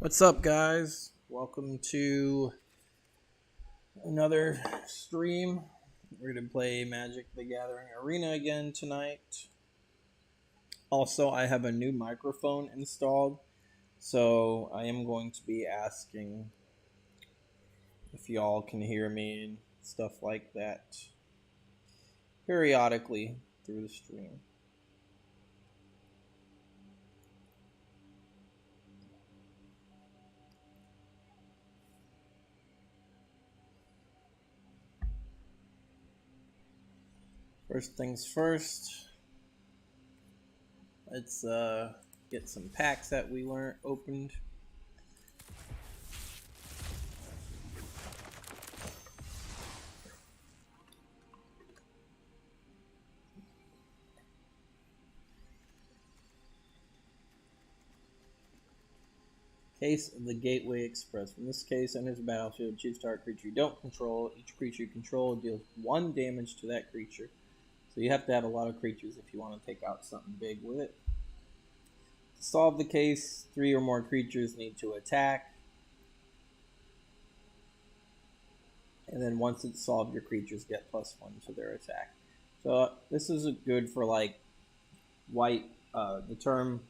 What's up, guys? Welcome to another stream. We're going to play Magic the Gathering Arena again tonight. Also, I have a new microphone installed, so I am going to be asking if y'all can hear me and stuff like that periodically through the stream. First things first, let's get some packs that we weren't opened. Case of the Gateway Express. When this case enters the battlefield, choose target creature you don't control. Each creature you control deals 1 damage to that creature. So you have to have a lot of creatures if you want to take out something big with it. To solve the case, 3 or more creatures need to attack. And then once it's solved, your creatures get +1 to their attack. So this is good for like white, the term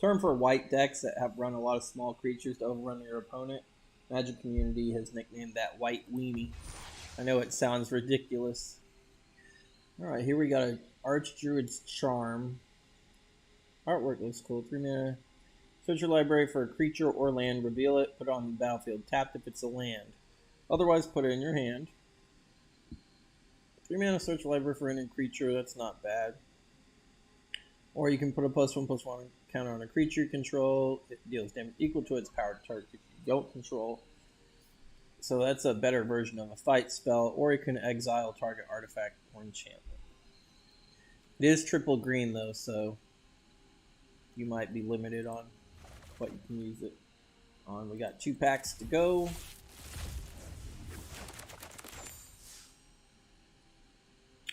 for white decks that have run a lot of small creatures to overrun your opponent. Magic community has nicknamed that White Weenie. I know it sounds ridiculous. Alright, here we got an Archdruid's Charm. Artwork looks cool. 3 mana. Search your library for a creature or land, reveal it, put it on the battlefield. Tapped if it's a land. Otherwise, put it in your hand. 3 mana, search your library for any creature. That's not bad. Or you can put a +1/+1 counter on a creature you control. It deals damage equal to its power to target creature you don't control. So that's a better version of a fight spell. Or you can exile target artifact or enchantment. It is triple green though, so you might be limited on what you can use it on. We got 2 packs to go.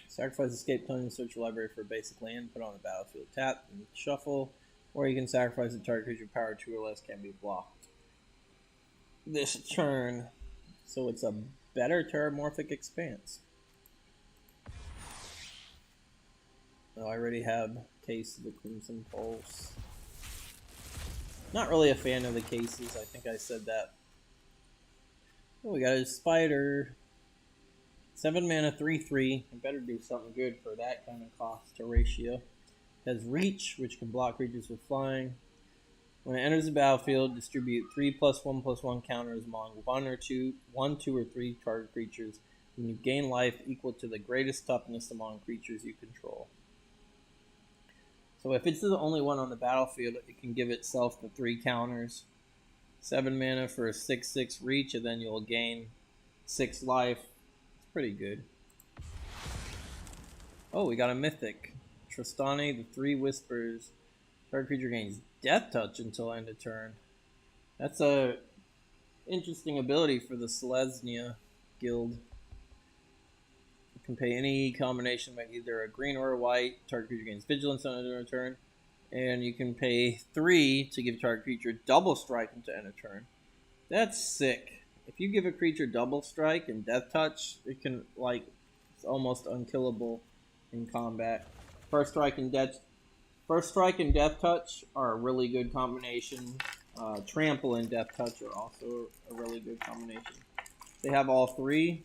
Sacrifice escape token, search your library for a basic land, put on the battlefield, tap, and shuffle. Or you can sacrifice a target creature power 2 or less can be blocked this turn. So it's a better Terramorphic Expanse. Oh, I already have Case of the Crimson Pulse. Not really a fan of the cases, I think I said that. Oh, we got a Spider. 7 mana, 3/3. I better do something good for that kind of cost to ratio. It has Reach, which can block creatures with flying. When it enters the battlefield, distribute 3 +1/+1 counters among 1, 2, or 3 target creatures. When you gain life equal to the greatest toughness among creatures you control. So if it's the only one on the battlefield, it can give itself the 3 counters. 7 mana for a 6/6 Reach, and then you'll gain 6 life. Pretty good. Oh, we got a Mythic. Tristani, the 3 Whispers. Target creature gains Death Touch until end of turn. That's a interesting ability for the Selesnya guild. You can pay any combination by either a green or a white. Target creature gains Vigilance on end of turn. And you can pay 3 to give target creature double strike until end of turn. That's sick. If you give a creature double strike and death touch, it can, like, it's almost unkillable in combat. First strike and death touch are a really good combination. Trample and death touch are also a really good combination. They have all 3.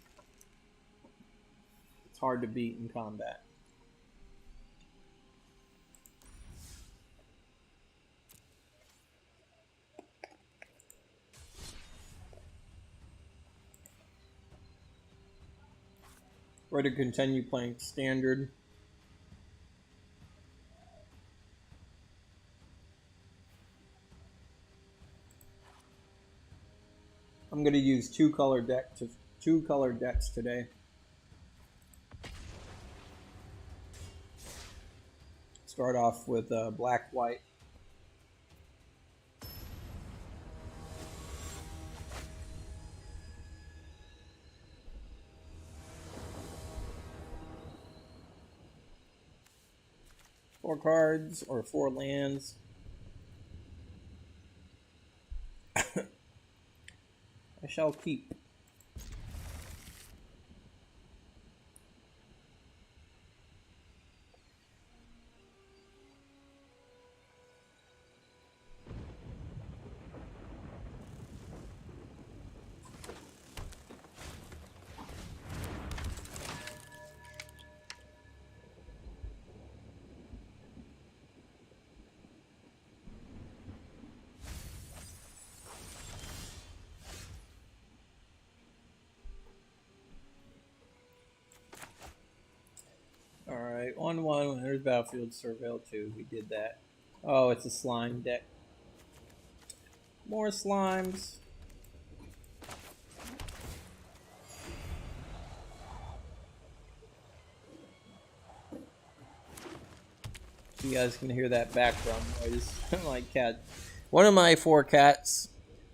It's hard to beat in combat. Or to continue playing standard. I'm going to use 2 color decks today. Start off with black-white. Four cards or 4 lands. shall keep. Alright, 1-1 when there's Battlefield Surveil 2. We did that. Oh, it's a slime deck. More slimes. You guys can hear that background noise. My cat. One of my 4 cats,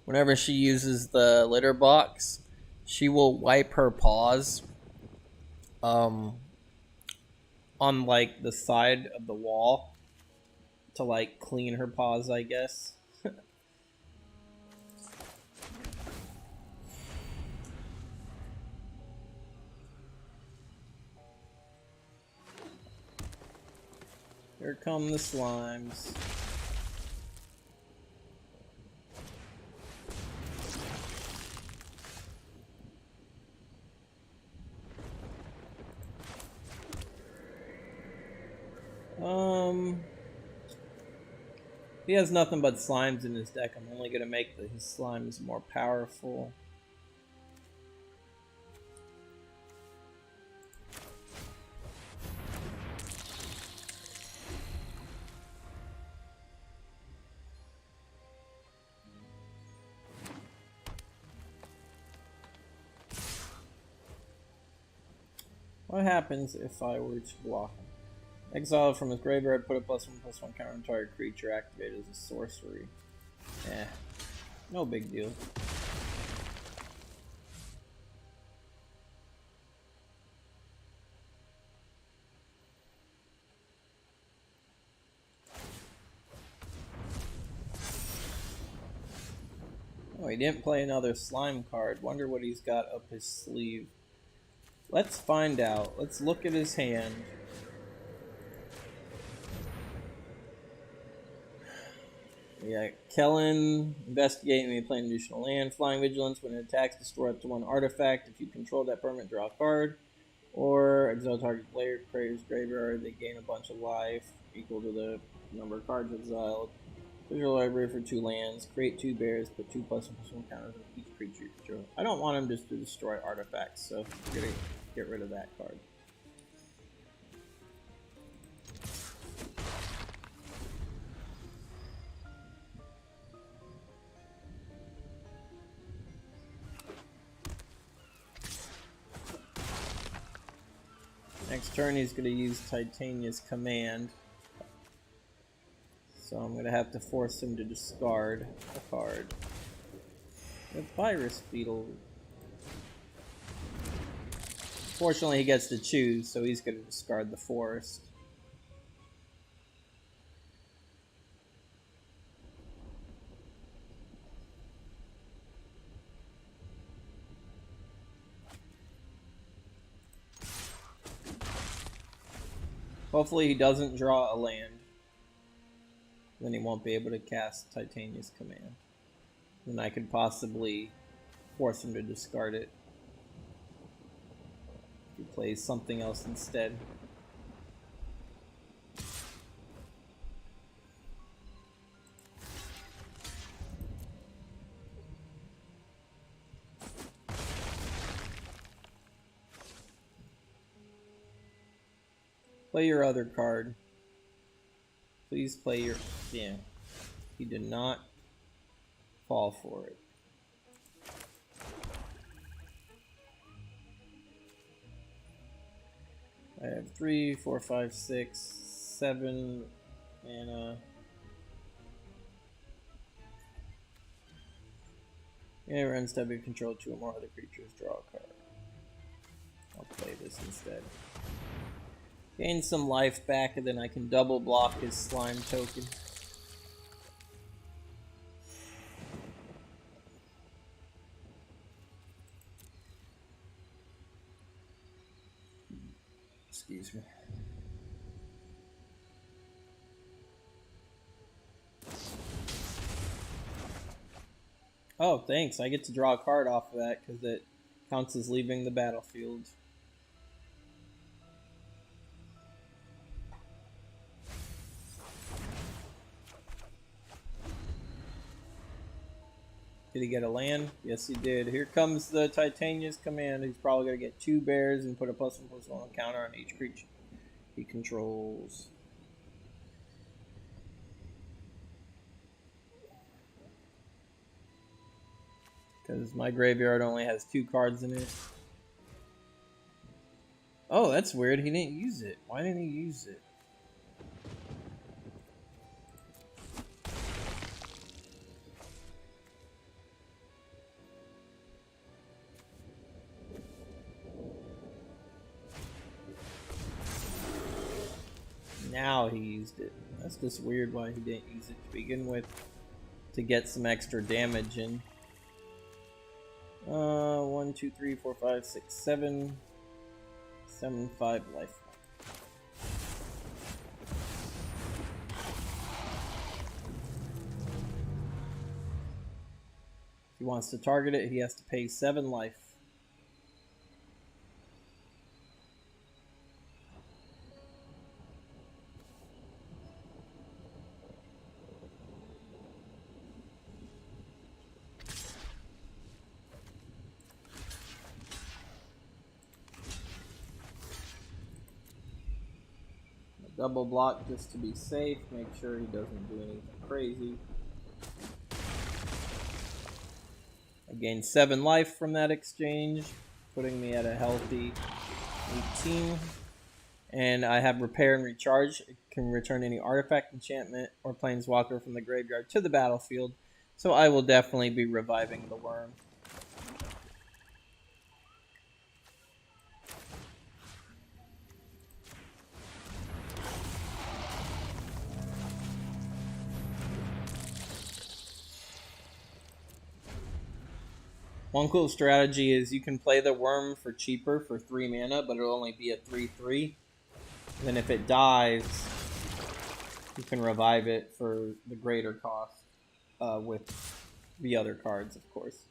whenever she uses the litter box, she will wipe her paws on like the side of the wall to like clean her paws, I guess. Here come the slimes. He has nothing but slimes in his deck. I'm only gonna make his slimes more powerful. What happens if I were to block him? Exile from his graveyard, put a +1/+1 counter on target creature, activated as a sorcery. Eh, no big deal. Oh, he didn't play another slime card. Wonder what he's got up his sleeve. Let's find out. Let's look at his hand. Yeah, Kellen, investigate and play an additional land. Flying Vigilance, when it attacks, destroy up to 1 artifact. If you control that permanent, draw a card. Or exile target player, creator's graveyard, they gain a bunch of life, equal to the number of cards exiled. Visual library for 2 lands, create 2 bears, put 2 +1/+1 counters on each creature you control. I don't want him just to destroy artifacts, so we're gonna get rid of that card. Next turn he's going to use Titania's Command. So I'm going to have to force him to discard a card. The Virus Beetle. Fortunately he gets to choose, so he's going to discard the Forest. Hopefully he doesn't draw a land. Then he won't be able to cast Titania's Command. Then I could possibly force him to discard it. He plays something else instead. Play your other card. Please play your... Yeah. He did not fall for it. I have 3, 4, 5, 6, 7 mana. And runs W control 2 or more other creatures, draw a card. I'll play this instead. Gain some life back, and then I can double block his slime token. Excuse me. Oh, thanks. I get to draw a card off of that because it counts as leaving the battlefield. Did he get a land? Yes, he did. Here comes the Titania's command. He's probably going to get 2 bears and put a +1/+1 counter on each creature he controls. Because my graveyard only has 2 cards in it. Oh, that's weird. He didn't use it. Why didn't he use it? Now he used it. That's just weird why he didn't use it to begin with. To get some extra damage in. 1, 2, 3, 4, 5, 6, 7. 7, 5 life. If he wants to target it, he has to pay 7 life. Double block just to be safe, make sure he doesn't do anything crazy. I gained 7 life from that exchange, putting me at a healthy 18. And I have Repair and Recharge. It can return any artifact, enchantment, or planeswalker from the graveyard to the battlefield. So I will definitely be reviving the worm. One cool strategy is you can play the worm for cheaper for 3 mana, but it'll only be a 3/3. And then if it dies, you can revive it for the greater cost with the other cards, of course.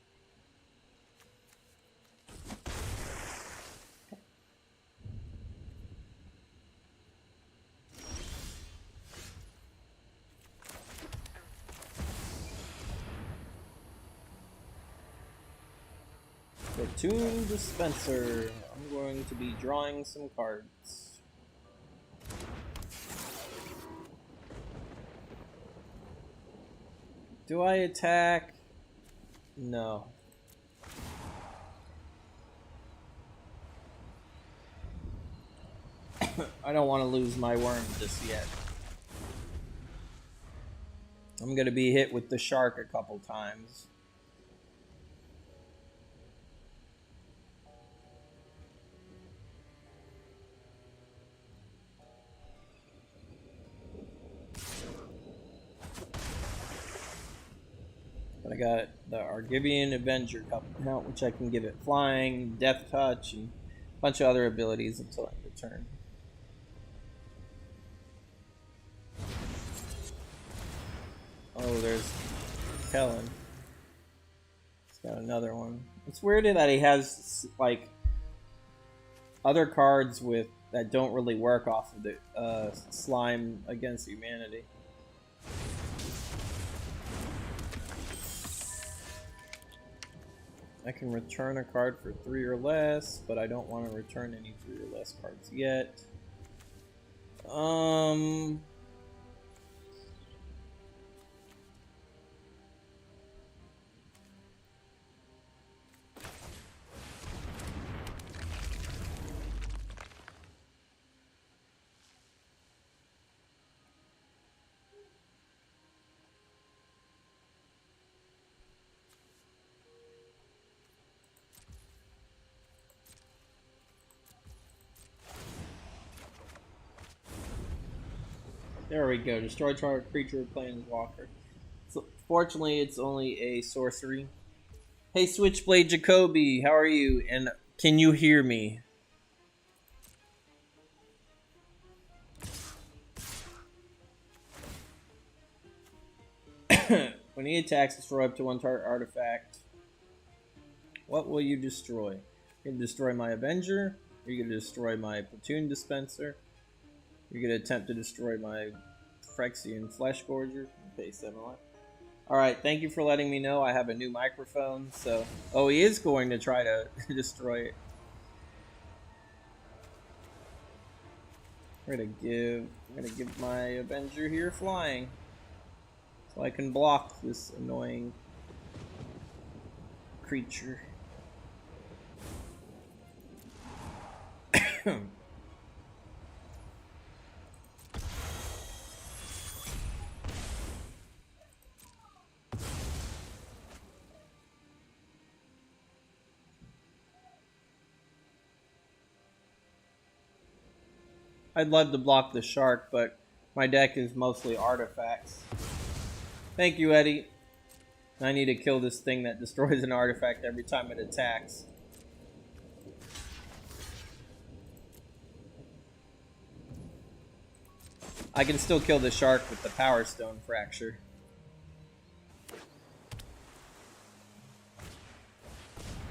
The Toon Dispenser. I'm going to be drawing some cards. Do I attack? No. I don't want to lose my worm just yet. I'm going to be hit with the shark a couple times. But I got the Argivian Avenger count, which I can give it flying, death touch, and a bunch of other abilities until I return. Oh, there's Kellen. He's got another one. It's weird that he has like other cards with that don't really work off of the slime against humanity. I can return a card for 3 or less, but I don't want to return any 3 or less cards yet. There we go. Destroy target creature with planeswalker. So, fortunately, it's only a sorcery. Hey, Switchblade Jacoby, how are you? And can you hear me? When he attacks, destroy up to one target artifact. What will you destroy? You're gonna destroy my Avenger? You're gonna destroy my Platoon Dispenser? You're gonna attempt to destroy my Phyrexian Flesh Gorger? Okay, 7 life. Alright, thank you for letting me know. I have a new microphone, so... Oh, he is going to try to destroy it. I'm gonna give my Avenger here flying. So I can block this annoying creature. I'd love to block the shark, but my deck is mostly artifacts. Thank you, Eddie. I need to kill this thing that destroys an artifact every time it attacks. I can still kill the shark with the Power Stone Fracture.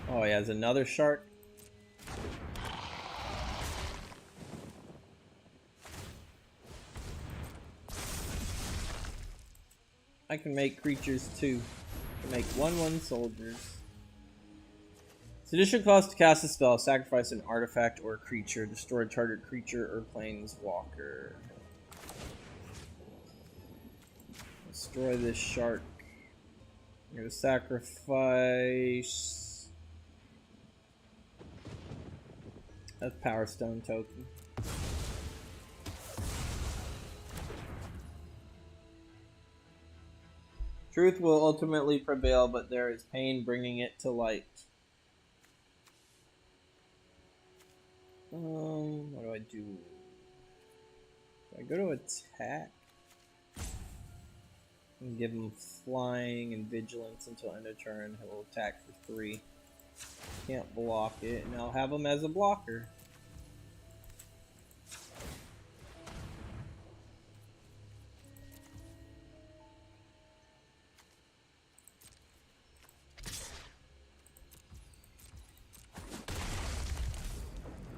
Oh, he has another shark? I can make creatures too. I can make 1/1 soldiers. It's additional cost to cast a spell, sacrifice an artifact or a creature, destroy a target creature or planeswalker. Destroy this shark. I'm gonna sacrifice a Power Stone token. Truth will ultimately prevail, but there is pain bringing it to light. What do I do? Do I go to attack? And give him flying and vigilance until end of turn. He'll attack for 3. Can't block it, and I'll have him as a blocker.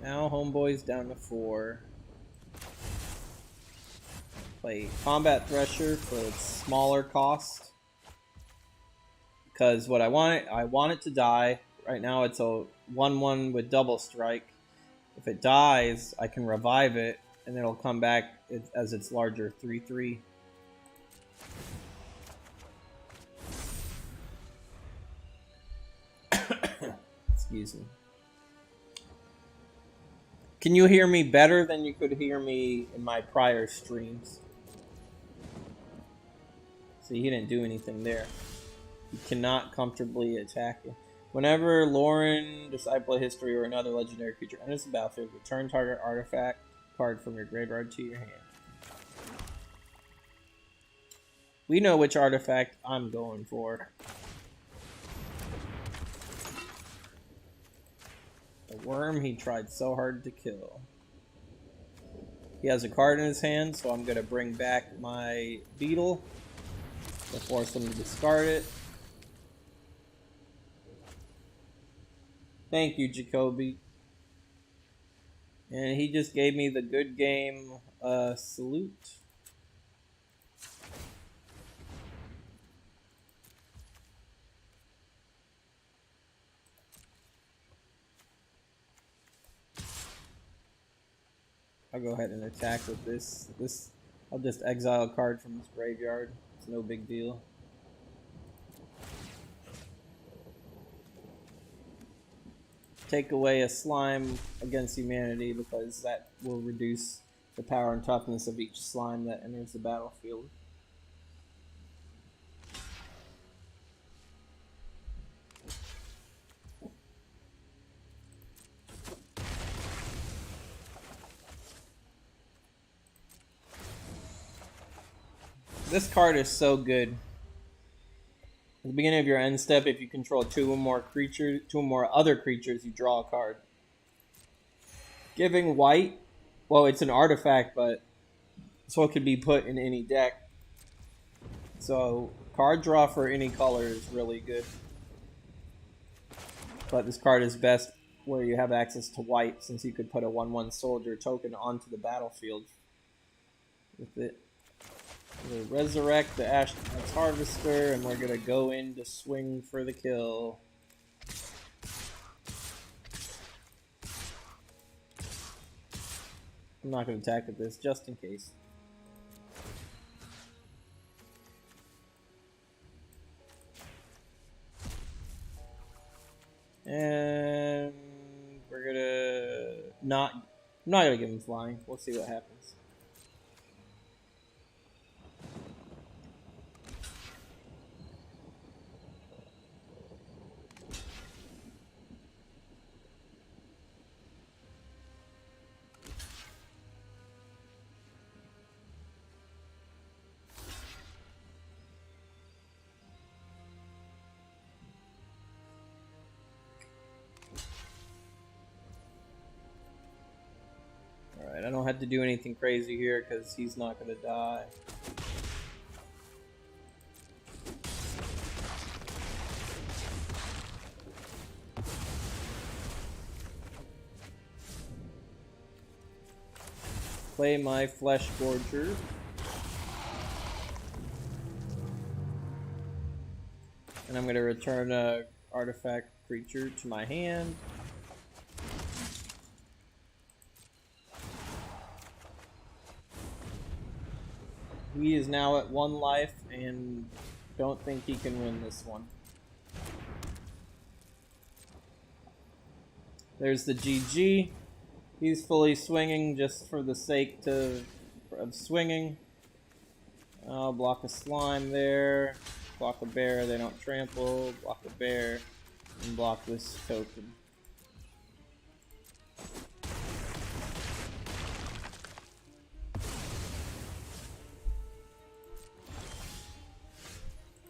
Now Homeboy's down to 4. Play Combat Thresher for its smaller cost. Because what I want it to die. Right now it's a 1/1 with double strike. If it dies, I can revive it, and it'll come back as its larger 3/3. Excuse me. Can you hear me better than you could hear me in my prior streams? See, he didn't do anything there. He cannot comfortably attack it. Whenever Lauren, Disciple of History, or another legendary creature enters the battlefield, return target artifact card from your graveyard to your hand. We know which artifact I'm going for. The worm he tried so hard to kill. He has a card in his hand, so I'm going to bring back my beetle to force him to discard it. Thank you, Jacoby. And he just gave me the good game salute. I'll go ahead and attack with this. I'll just exile a card from his graveyard. It's no big deal. Take away a slime against humanity because that will reduce the power and toughness of each slime that enters the battlefield. This card is so good. At the beginning of your end step, if you control two or more other creatures, you draw a card. Giving white, well, it's an artifact, but so it could be put in any deck. So card draw for any color is really good. But this card is best where you have access to white, since you could put a 1/1 soldier token onto the battlefield with it. We'll resurrect the Ashnod's Harvester, and we're gonna go in to swing for the kill. I'm not gonna attack with this, just in case. And we're gonna I'm not gonna give him flying. We'll see what happens. Alright, I don't have to do anything crazy here because he's not gonna die. Play my Flesh Gorger. And I'm gonna return a artifact creature to my hand. He is now at 1 life and don't think he can win this one. There's the GG. He's fully swinging just for the sake of swinging. I'll block a slime there. Block a bear, they don't trample. Block a bear. And block this token.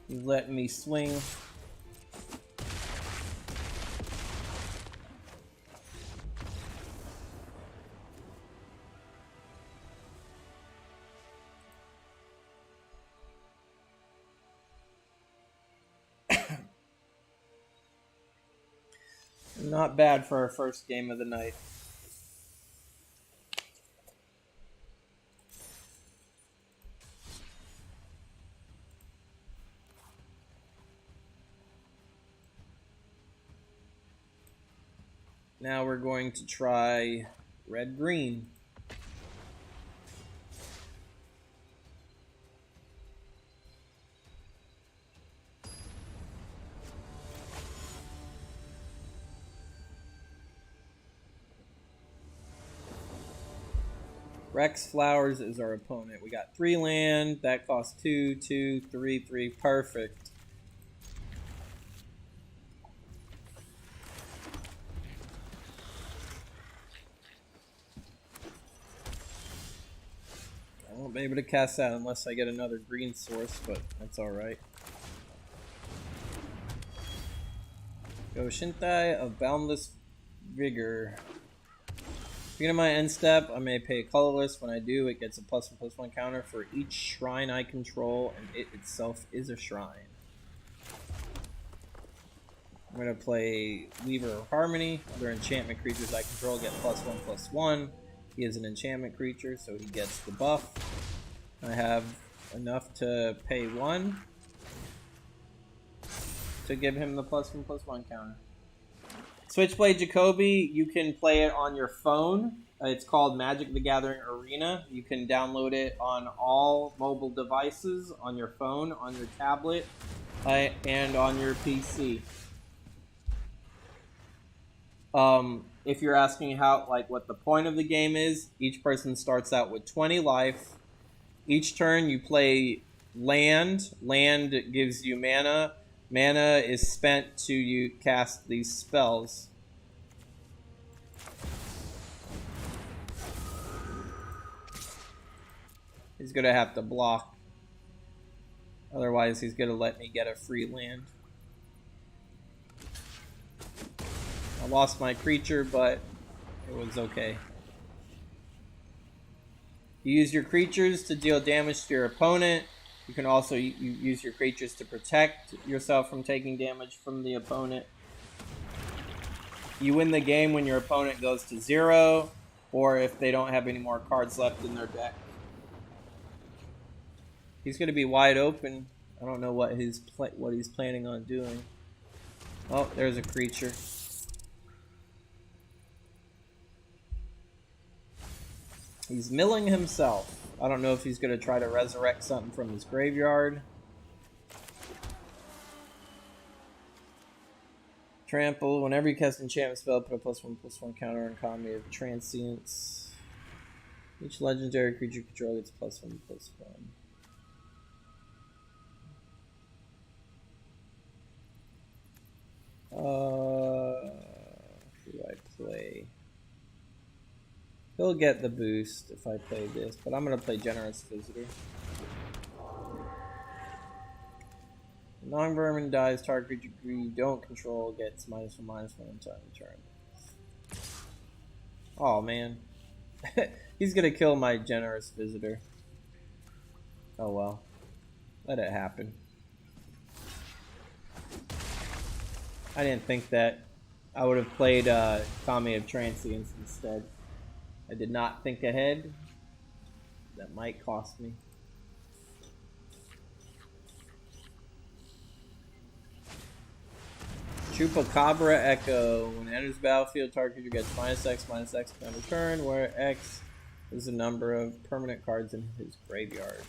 He's letting me swing. Not bad for our first game of the night. Now we're going to try red-green. Rex Flowers is our opponent. We got 3 land. That costs 2, 2, 3, 3. Perfect. I won't be able to cast that unless I get another green source, but that's alright. Go Shintai of Boundless Vigor. Beginning my end step, I may pay colorless. When I do, it gets a +1/+1 counter for each shrine I control, and it itself is a shrine. I'm going to play Weaver of Harmony. Other enchantment creatures I control get +1/+1. He is an enchantment creature, so he gets the buff. I have enough to pay 1 to give him the +1/+1 counter. Switchblade Jacoby, you can play it on your phone. It's called Magic the Gathering Arena. You can download it on all mobile devices, on your phone, on your tablet, and on your PC. If you're asking what the point of the game is, each person starts out with 20 life. Each turn you play land. Land gives you mana. Mana is spent to cast these spells. He's gonna have to block. Otherwise, he's gonna let me get a free land. I lost my creature, but it was okay. You use your creatures to deal damage to your opponent. You can also use your creatures to protect yourself from taking damage from the opponent. You win the game when your opponent goes to 0, or if they don't have any more cards left in their deck. He's going to be wide open. I don't know what he's planning on doing. Oh, there's a creature. He's milling himself. I don't know if he's going to try to resurrect something from his graveyard. Trample. Whenever you cast an enchantment spell, put a +1/+1 counter on Comedy of Transience. Each legendary creature you control gets +1/+1. Who do I play? He'll get the boost if I play this, but I'm going to play Generous Visitor. Non-vermin dies, target creature you don't control gets -1/-1 until end of turn. Oh man. He's going to kill my Generous Visitor. Oh well. Let it happen. I didn't think that. I would have played Kami of Transience instead. I did not think ahead. That might cost me. Chupacabra Echo. When it enters the battlefield, target creature gets -X/-X per turn, where X is the number of permanent cards in his graveyard.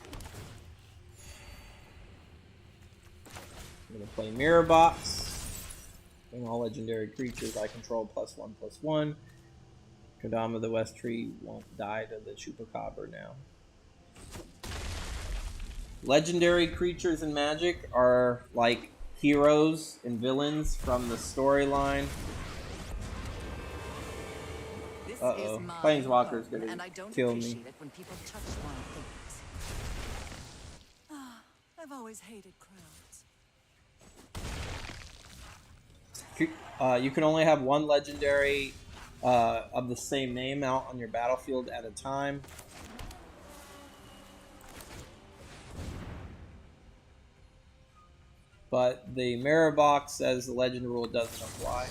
I'm going to play Mirror Box. All legendary creatures I control +1/+1. Kodama the West Tree won't die to the Chupacabra now. Legendary creatures in Magic are like heroes and villains from the storyline. Uh-oh. Planeswalker's gonna kill me. When people touch I've always hated crowds. You can only have one legendary of the same name out on your battlefield at a time. But the Mirror Box says the legend rule doesn't apply.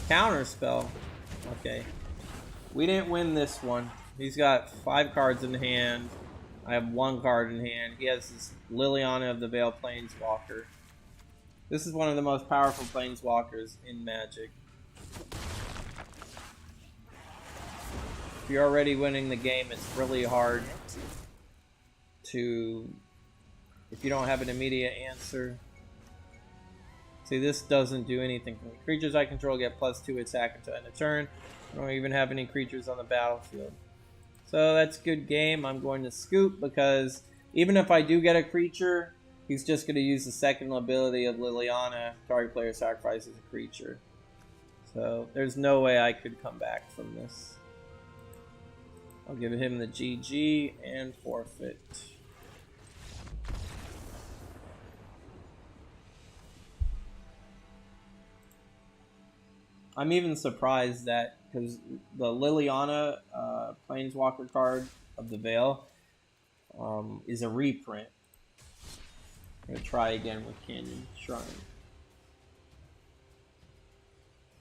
Counterspell. Okay. We didn't win this one. He's got 5 cards in hand. I have 1 card in hand. He has this Liliana of the Veil Planeswalker. This is one of the most powerful Planeswalkers in Magic. If you're already winning the game, it's really hard to... If you don't have an immediate answer... See, this doesn't do anything for me. Creatures I control get +2 attack until end of turn. I don't even have any creatures on the battlefield. So that's a good game. I'm going to scoop because even if I do get a creature, he's just going to use the second ability of Liliana. Target player sacrifices a creature. So there's no way I could come back from this. I'll give him the GG and forfeit. I'm even surprised that, because the Liliana Planeswalker card of the Veil is a reprint. I'm going to try again with Canyon Shrine.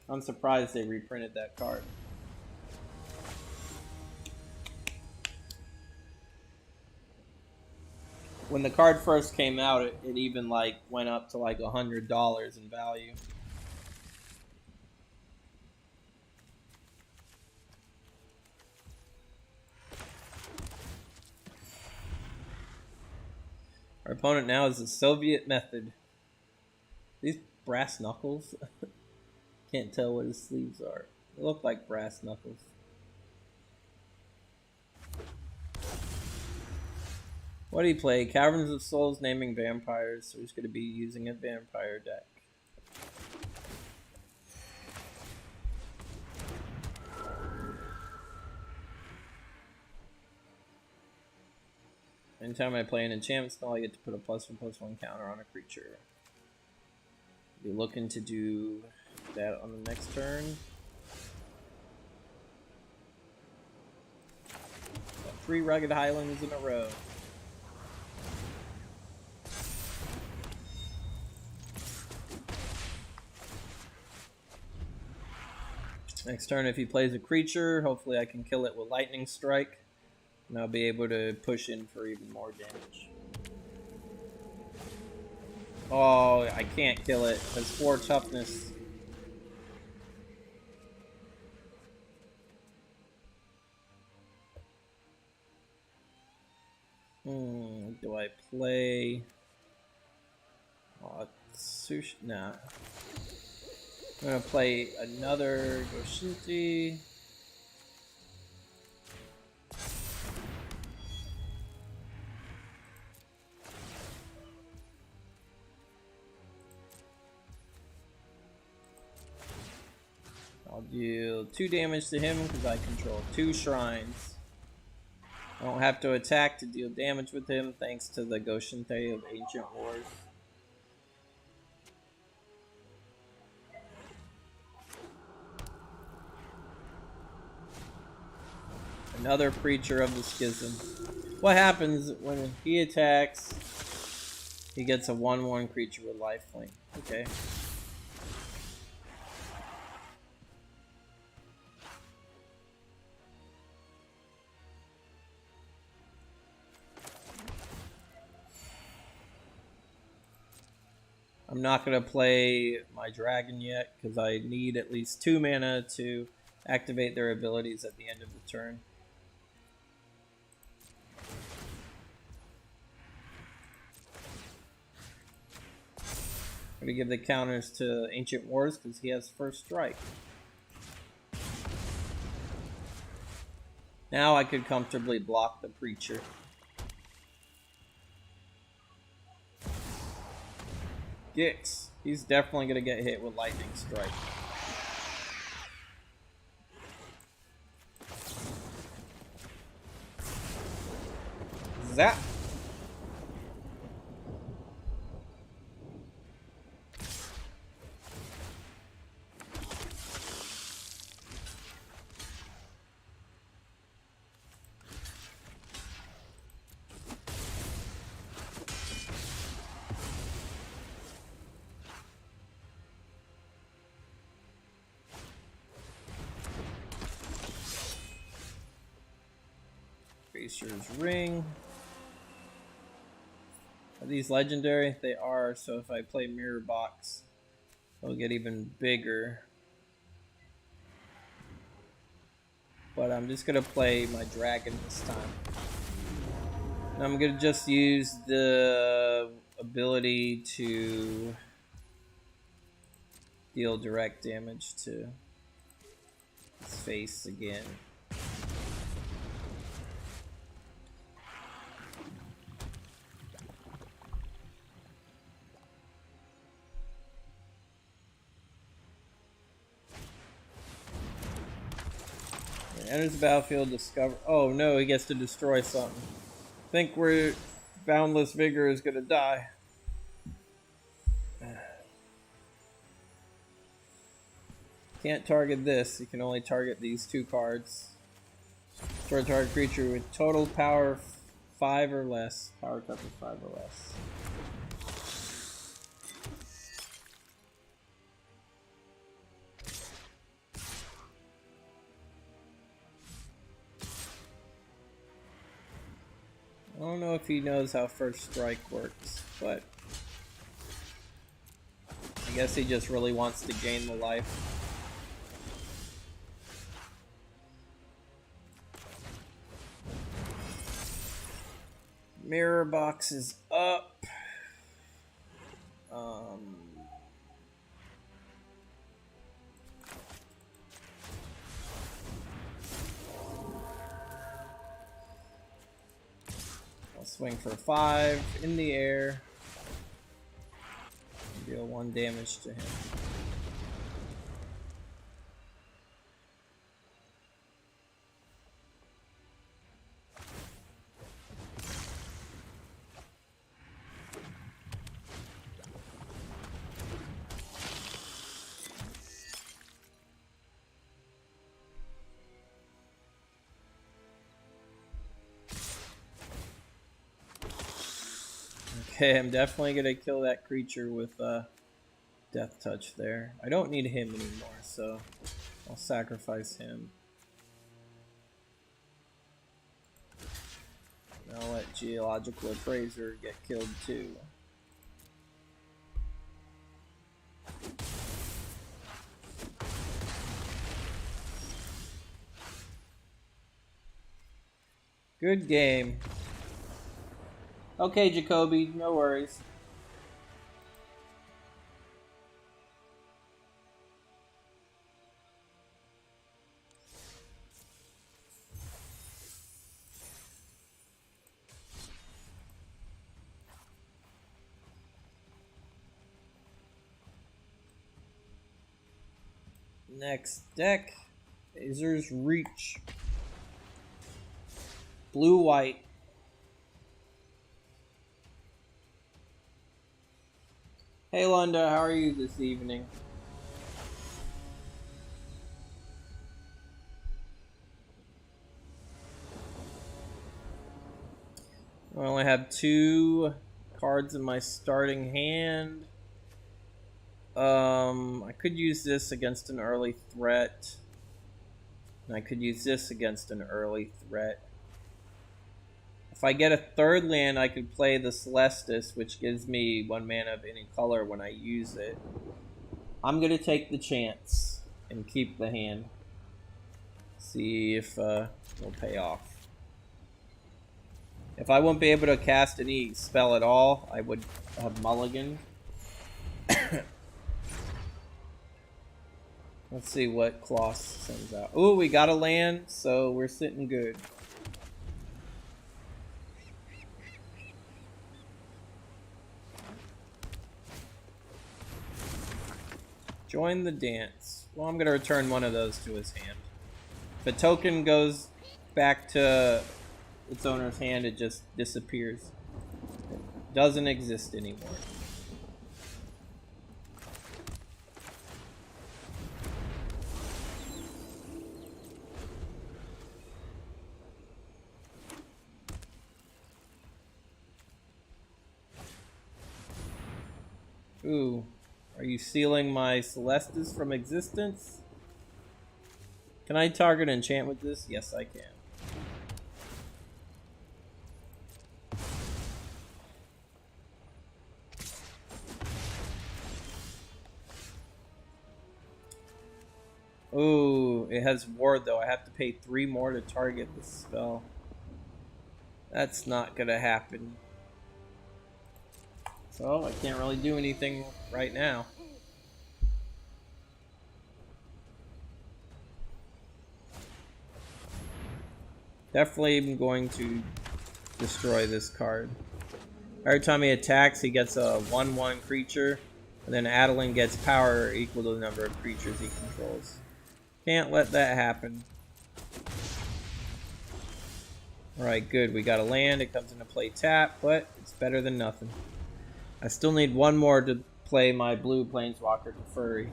I'm surprised they reprinted that card. When the card first came out, it even like went up to like $100 in value. Our opponent now is the Soviet Method. These brass knuckles. Can't tell what his sleeves are. They look like brass knuckles. What do you play? Caverns of Souls naming vampires, so he's going to be using a vampire deck. Anytime I play an enchantment spell, I get to put a +1/+1 counter on a creature. Be looking to do that on the next turn. Got 3 Rugged Highlands in a row. Next turn, if he plays a creature, hopefully I can kill it with Lightning Strike. And I'll be able to push in for even more damage. Oh, I can't kill it. It has 4 toughness. Do I play... Oh, sushi? Nah. I'm gonna play another Goshinti. I'll deal 2 damage to him because I control 2 shrines. I don't have to attack to deal damage with him thanks to the Goshinte of Ancient Wars. Another Preacher of the Schism. What happens when he attacks? He gets a 1/1 creature with lifelink. Okay. I'm not going to play my dragon yet because I need at least 2 mana to activate their abilities at the end of the turn. I'm going to give the counters to Ancient Wars because he has first strike. Now I could comfortably block the Preacher. Gix. He's definitely going to get hit with Lightning Strike. Zap! Gracer's Ring. Are these legendary? They are, so if I play Mirror Box, they'll get even bigger. But I'm just going to play my dragon this time. And I'm going to just use the ability to deal direct damage to his face again. Enters the battlefield, discover... Oh no, he gets to destroy something. I think we're... Boundless Vigor is gonna die. Can't target this, you can only target these 2 cards. Destroy target creature with total power 5 or less. Power cup of 5 or less. I don't know if he knows how first strike works, but I guess he just really wants to gain the life. Mirror Box is up. Swing for 5 in the air. Deal 1 damage to him. Okay, I'm definitely gonna kill that creature with Death Touch there. I don't need him anymore, so I'll sacrifice him. And I'll let Geological Appraiser get killed too. Good game. Okay, Jacoby, no worries. Next deck, Azur's Reach. Blue-white. Hey Lunda, how are you this evening? I only have 2 cards in my starting hand. I could use this against an early threat. And I could use this against an early threat. If I get a 3rd land, I could play the Celestus, which gives me 1 mana of any color when I use it. I'm going to take the chance and keep the hand. See if it'll pay off. If I wouldn't be able to cast any spell at all, I would have mulligan. Let's see what Kloss sends out. Oh, we got a land, so we're sitting good. Join the dance. Well, I'm going to return one of those to his hand. If a token goes back to its owner's hand, it just disappears. It doesn't exist anymore. Ooh, are you sealing my Celestus from existence? Can I target enchant with this? Yes, I can. Ooh, it has ward though. I have to pay 3 more to target the spell. That's not gonna happen. So I can't really do anything right now. Definitely am going to destroy this card. Every time he attacks, he gets a 1/1 creature, and then Adeline gets power equal to the number of creatures he controls. Can't let that happen. Alright, good. We got a land. It comes into play tap, but it's better than nothing. I still need 1 more to play my blue Planeswalker Teferi.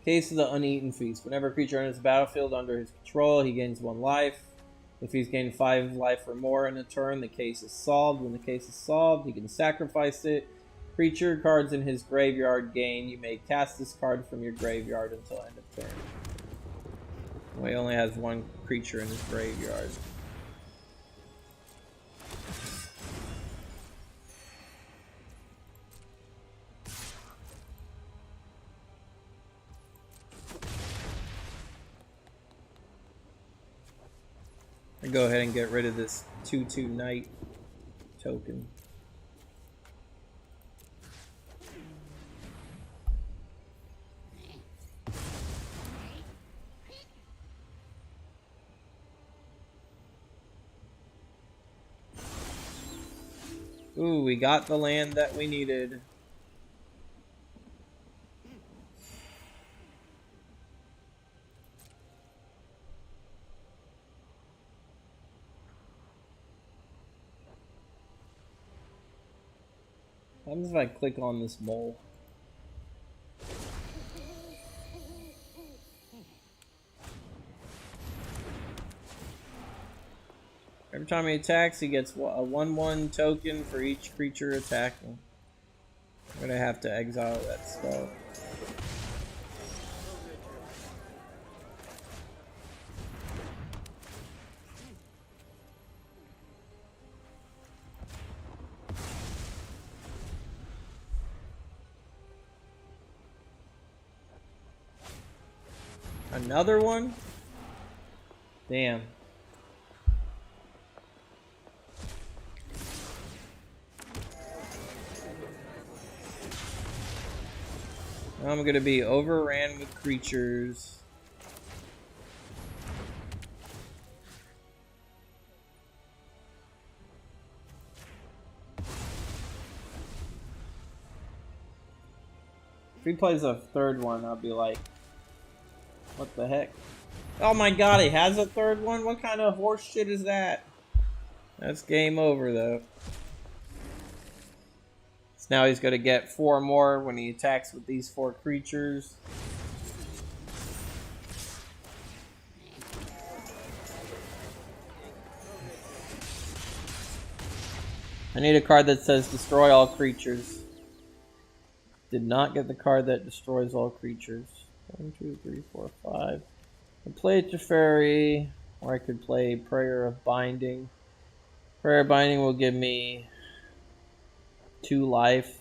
Case of the Uneaten Feast. Whenever a creature enters the battlefield under his control, he gains 1 life. If he's gained 5 life or more in a turn, the case is solved. When the case is solved, he can sacrifice it. Creature cards in his graveyard gain. You may cast this card from your graveyard until end of turn. Well, he only has 1 creature in his graveyard. I go ahead and get rid of this 2/2 Knight token. Ooh, we got the land that we needed. What happens if I click on this mole? Every time he attacks, he gets a 1/1 token for each creature attacking. I'm gonna have to exile that spell. Another one? Damn. I'm gonna be overran with creatures. If he plays a third one, I'll be like, what the heck? Oh my god, he has a third one? What kind of horse shit is that? That's game over, though. So now he's gonna get 4 more when he attacks with these 4 creatures. I need a card that says destroy all creatures. Did not get the card that destroys all creatures. 1, 2, 3, 4, 5. I played Teferi, or I could play Prayer of Binding. Prayer of Binding will give me 2 life.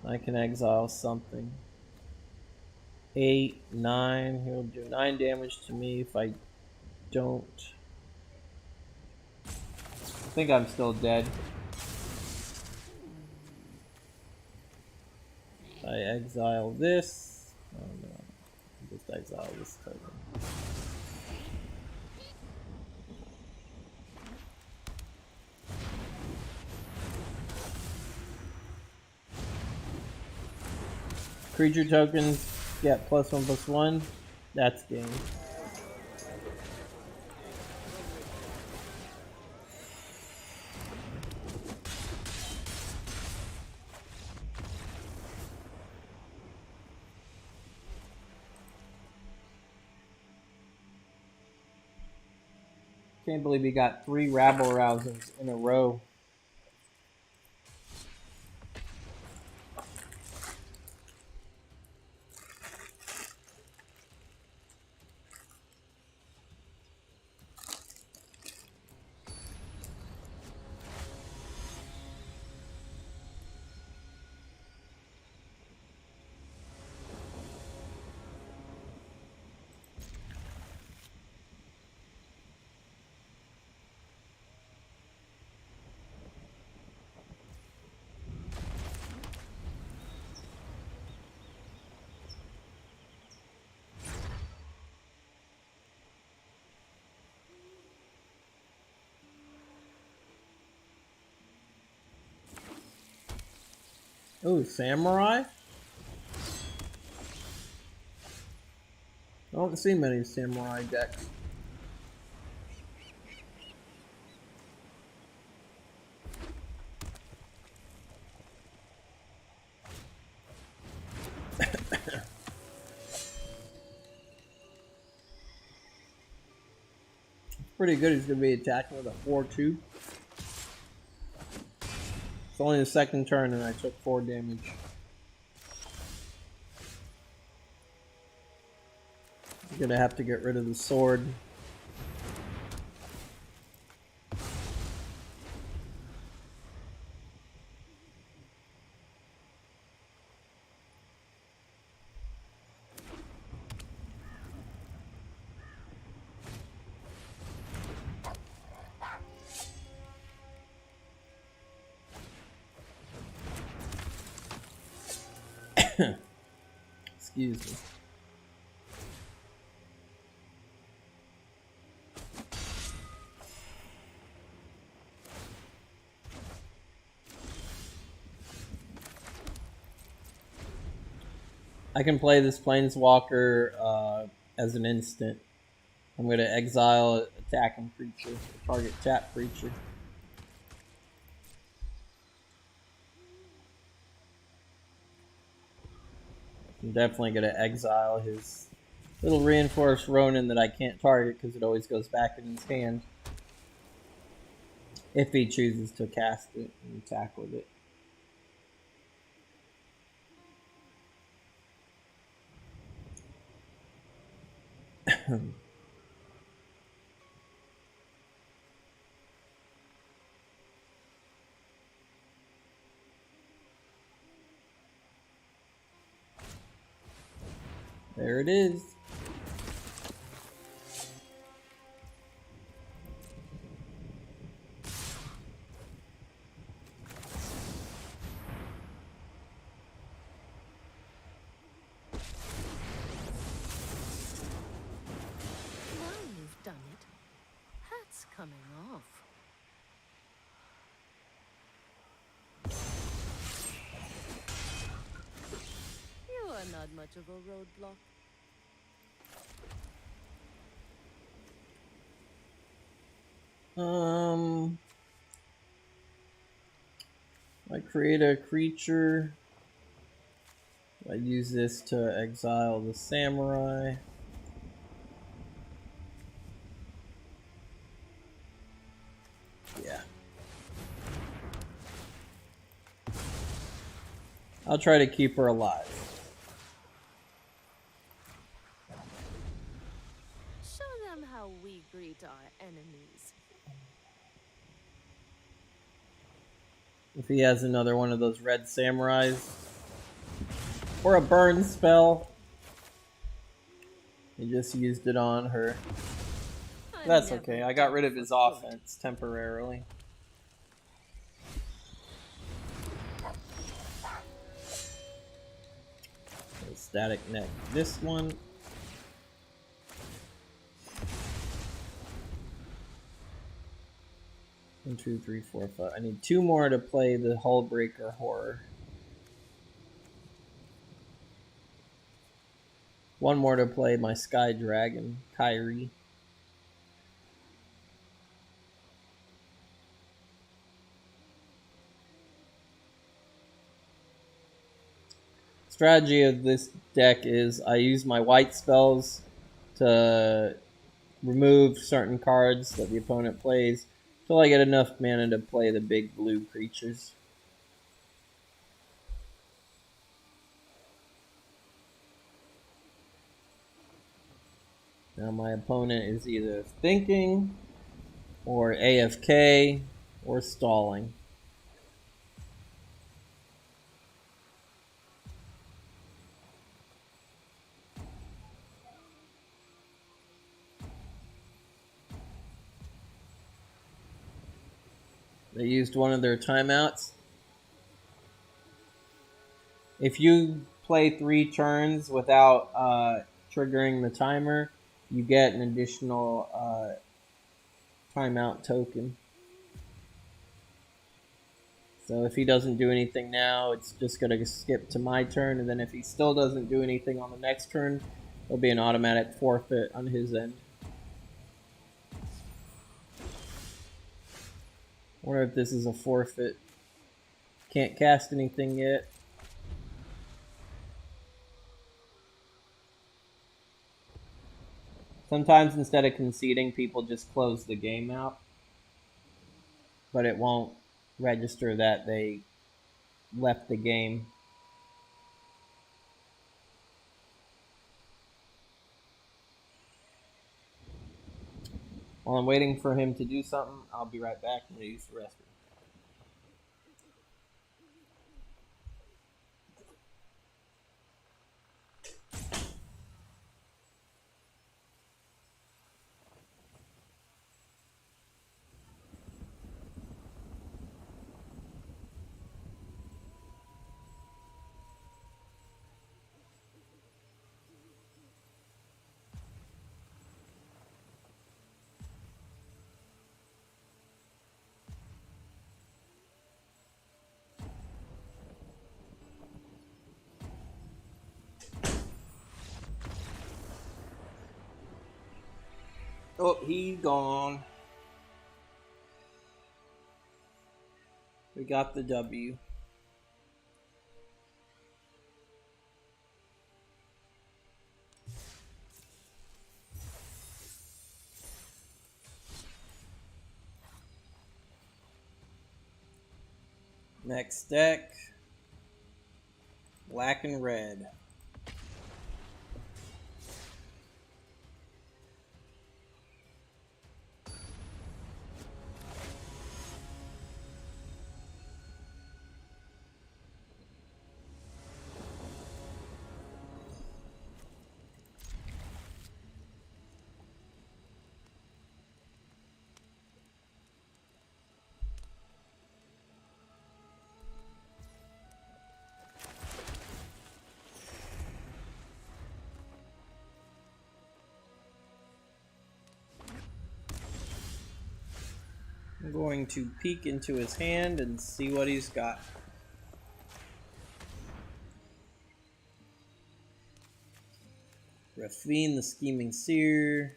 I can exile something. 8, 9. He'll do 9 damage to me if I don't. I think I'm still dead. I exile this. Oh no. Just exile this token. Creature tokens get +1/+1. That's game. Can't believe he got 3 rabble rousers in a row. Oh, Samurai? I don't see many Samurai decks. Pretty good. He's going to be attacking with a 4-2. It's only the second turn and I took 4 damage. I'm going to have to get rid of the sword. Excuse me. I can play this Planeswalker as an instant. I'm going to exile an attacking creature, target tap creature. I'm definitely going to exile his little reinforced Ronin that I can't target because it always goes back in his hand. If he chooses to cast it and attack with it. There it is. Now you've done it. Hat's coming off. You are not much of a roadblock. I create a creature. I use this to exile the samurai. Yeah. I'll try to keep her alive. Show them how we greet our enemies. If he has another one of those red samurais. Or a burn spell. He just used it on her. That's okay. I got rid of his offense temporarily. Static neck. This one. One, two, three, four, five. I need 2 more to play the Hullbreaker Horror. 1 more to play my Sky Dragon, Kyrie. Strategy of this deck is I use my white spells to remove certain cards that the opponent plays until I get enough mana to play the big blue creatures. Now my opponent is either thinking, or AFK, or stalling. They used one of their timeouts. If you play 3 turns without triggering the timer, you get an additional timeout token. So if he doesn't do anything now, it's just going to skip to my turn, and then if he still doesn't do anything on the next turn, there'll be an automatic forfeit on his end. I wonder if this is a forfeit. Can't cast anything yet. Sometimes instead of conceding, people just close the game out. But it won't register that they left the game. While I'm waiting for him to do something, I'll be right back. I'm going to use the restroom. Oh, he gone. We got the W. Next deck. Black and red. I'm going to peek into his hand and see what he's got. Rafine, the Scheming Seer.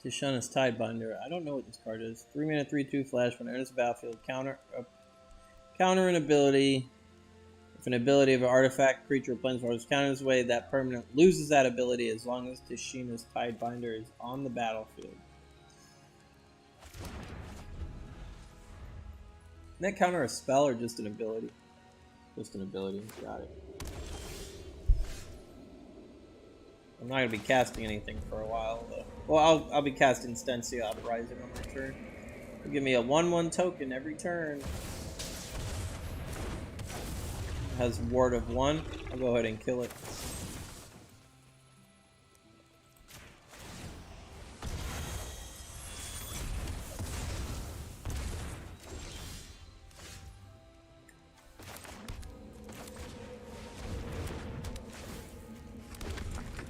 Tishana's Tidebinder. I don't know what this card is. 3 mana, 3/2 flash. When it enters the battlefield, counter an ability. If an ability of an artifact, creature, or planeswalker is countered this way, that permanent loses that ability as long as Tishina's Tidebinder is on the battlefield. Can that counter a spell or just an ability? Just an ability. Got it. I'm not going to be casting anything for a while, though. Well, I'll be casting Stensia Uprising on my turn. It'll give me a 1/1 token every turn. It has Ward of 1. I'll go ahead and kill it.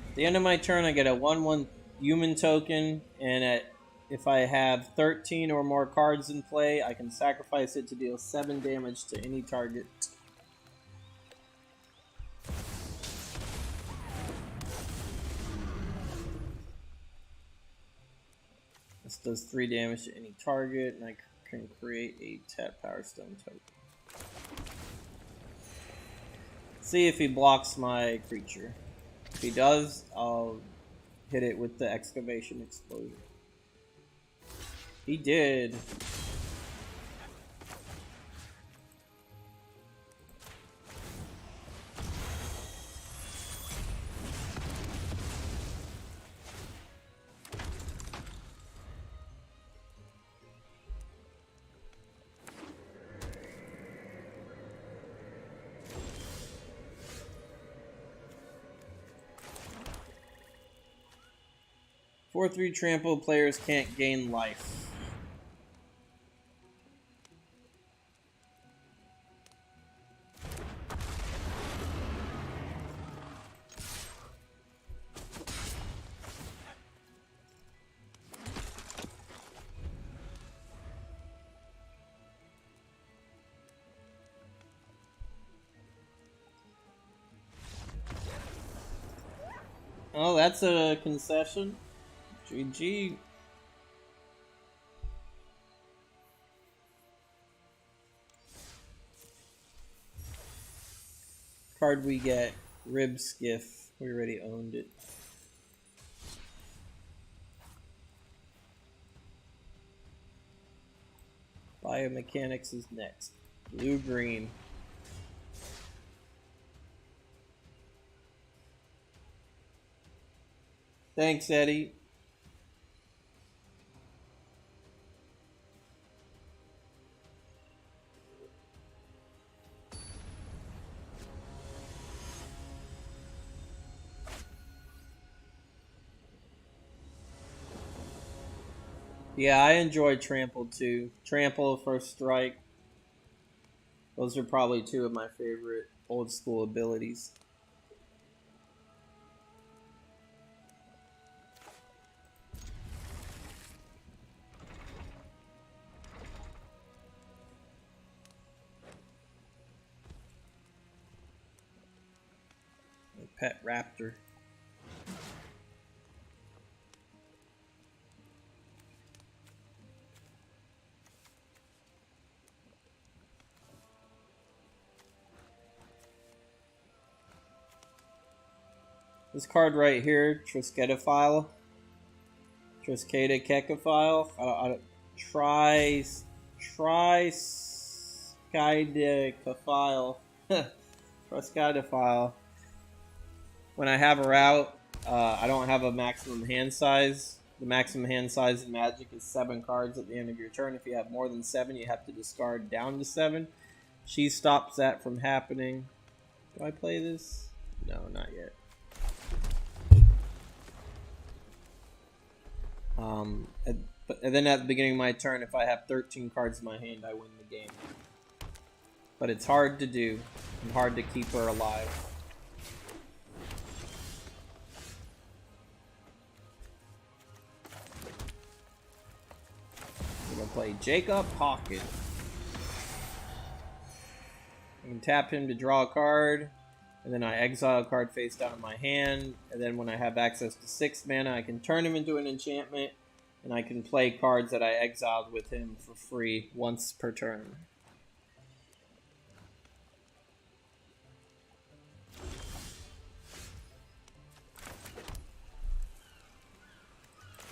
At the end of my turn, I get a 1/1 human token, and if I have 13 or more cards in play, I can sacrifice it to deal 7 damage to any target. This does 3 damage to any target, and I can create a tap Power Stone token. See if he blocks my creature. If he does, I'll hit it with the Excavation Explosion. He did. Four 3 trample players can't gain life. Oh, that's a concession. GG. Card we get, Rib Skiff. We already owned it. Biomechanics is next. Blue-green. Thanks, Eddie. Yeah, I enjoy Trample too. Trample, First Strike. Those are probably two of my favorite old school abilities. Pet Raptor. This card right here, Triskaidekaphile. Triskaidekaphile. Triskaidekaphile. When I have her out, I don't have a maximum hand size. The maximum hand size in Magic is 7 cards at the end of your turn. If you have more than 7, you have to discard down to 7. She stops that from happening. Do I play this? No, not yet. And then at the beginning of my turn, if I have 13 cards in my hand, I win the game. But it's hard to do, and hard to keep her alive. gonna play Jacob Hawkins. I can tap him to draw a card, and then I exile a card face down in my hand, and then when I have access to 6 mana, I can turn him into an enchantment, and I can play cards that I exiled with him for free once per turn.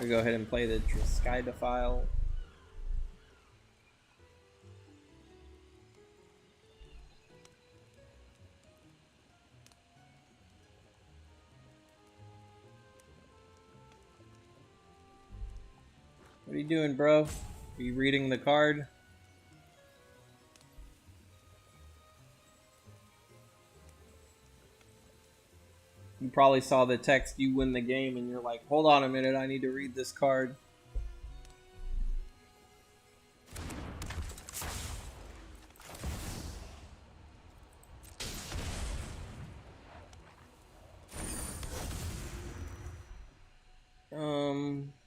We go ahead and play the Sky Defile. What are you doing, bro? Are you reading the card? You probably saw the text, you win the game, and you're like, hold on a minute, I need to read this card.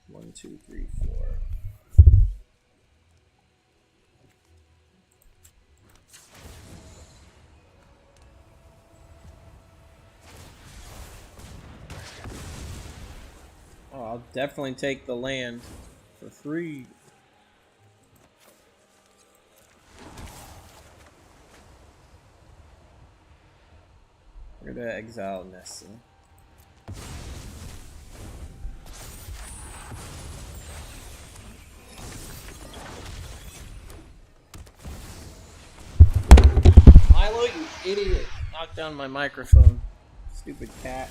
One, two, three, four. Oh, I'll definitely take the land for free. We're gonna exile Nessa. Milo, you idiot! Knocked down my microphone. Stupid cat.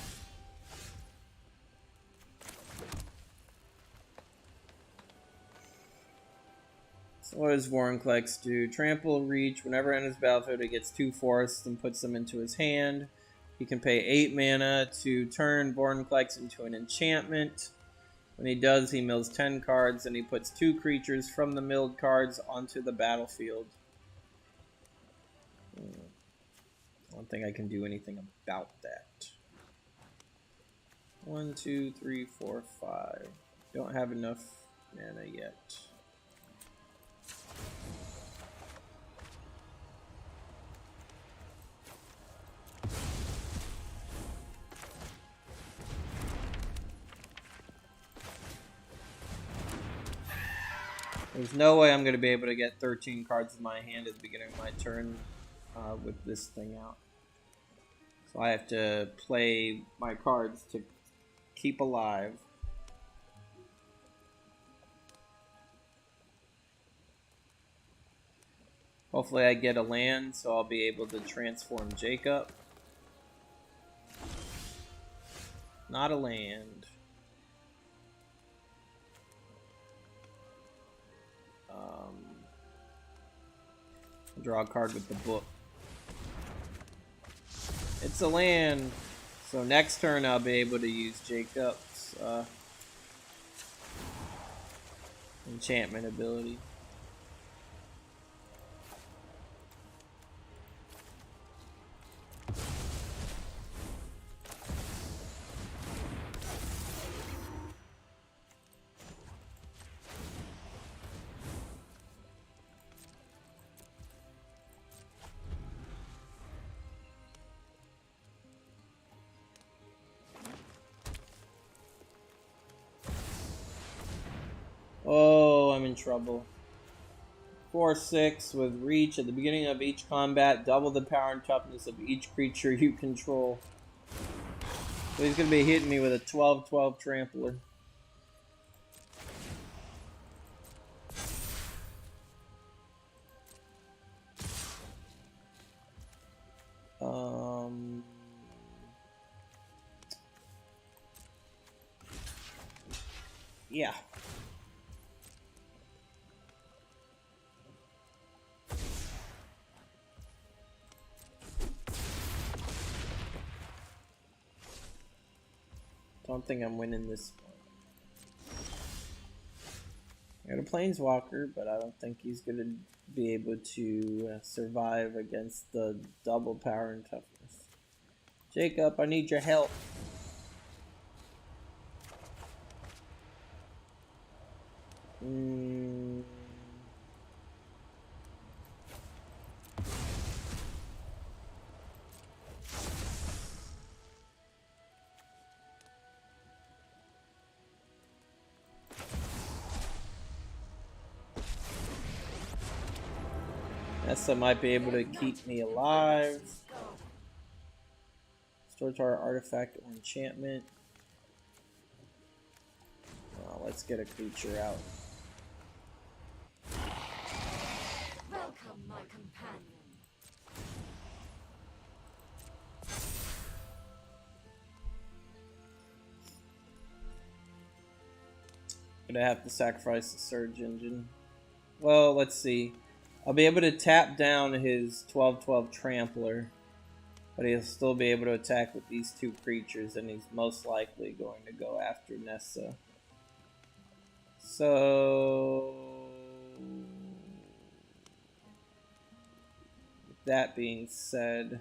So what does Vorinclex do? Trample, reach. Whenever it enters battlefield, it gets 2 forests and puts them into his hand. He can pay 8 mana to turn Vorinclex into an enchantment. When he does, he mills 10 cards, and he puts 2 creatures from the milled cards onto the battlefield. I don't think I can do anything about that. 1, 2, 3, 4, 5. Don't have enough mana yet. There's no way I'm going to be able to get 13 cards in my hand at the beginning of my turn with this thing out. So I have to play my cards to keep alive. Hopefully I get a land, so I'll be able to transform Jacob. Not a land. Draw a card with the book. It's a land. So next turn I'll be able to use Jacob's enchantment ability. Oh, I'm in trouble. 4/6 with reach. At the beginning of each combat, double the power and toughness of each creature you control. So he's going to be hitting me with a 12/12 trampler. Yeah. Don't think I'm winning this one. I got a Planeswalker, but I don't think he's going to be able to survive against the double power and toughness. Jacob, I need your help. Nessa might be able to keep me alive. Store target artifact or enchantment. Let's get a creature out. Welcome, my companion. Gonna have to sacrifice the Surge Engine. Well, let's see. I'll be able to tap down his 12/12 Trampler, but he'll still be able to attack with these two creatures, and he's most likely going to go after Nessa. So, with that being said,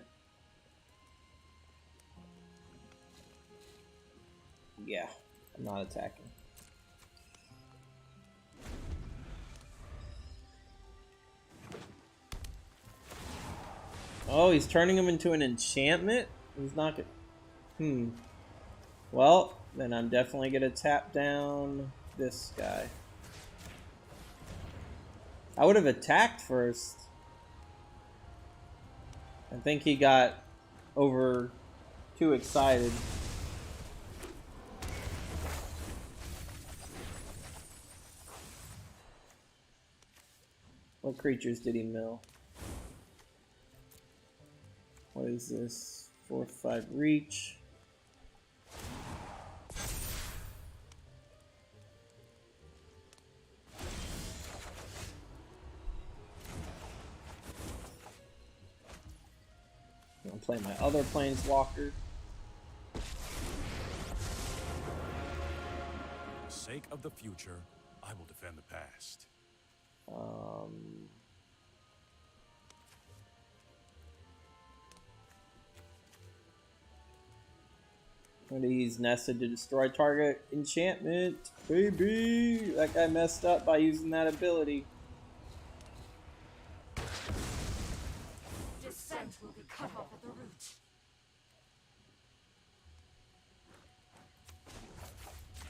yeah, I'm not attacking. Oh, he's turning him into an enchantment? He's not gonna... Well, then I'm definitely gonna tap down this guy. I would have attacked first. I think he got too excited. What creatures did he mill? What is this? 4/5 reach. I'm gonna play my other Planeswalker. For the sake of the future, I will defend the past. I'm gonna use Nessa to destroy target enchantment. Baby! That guy messed up by using that ability. Descent will be cut off at the root.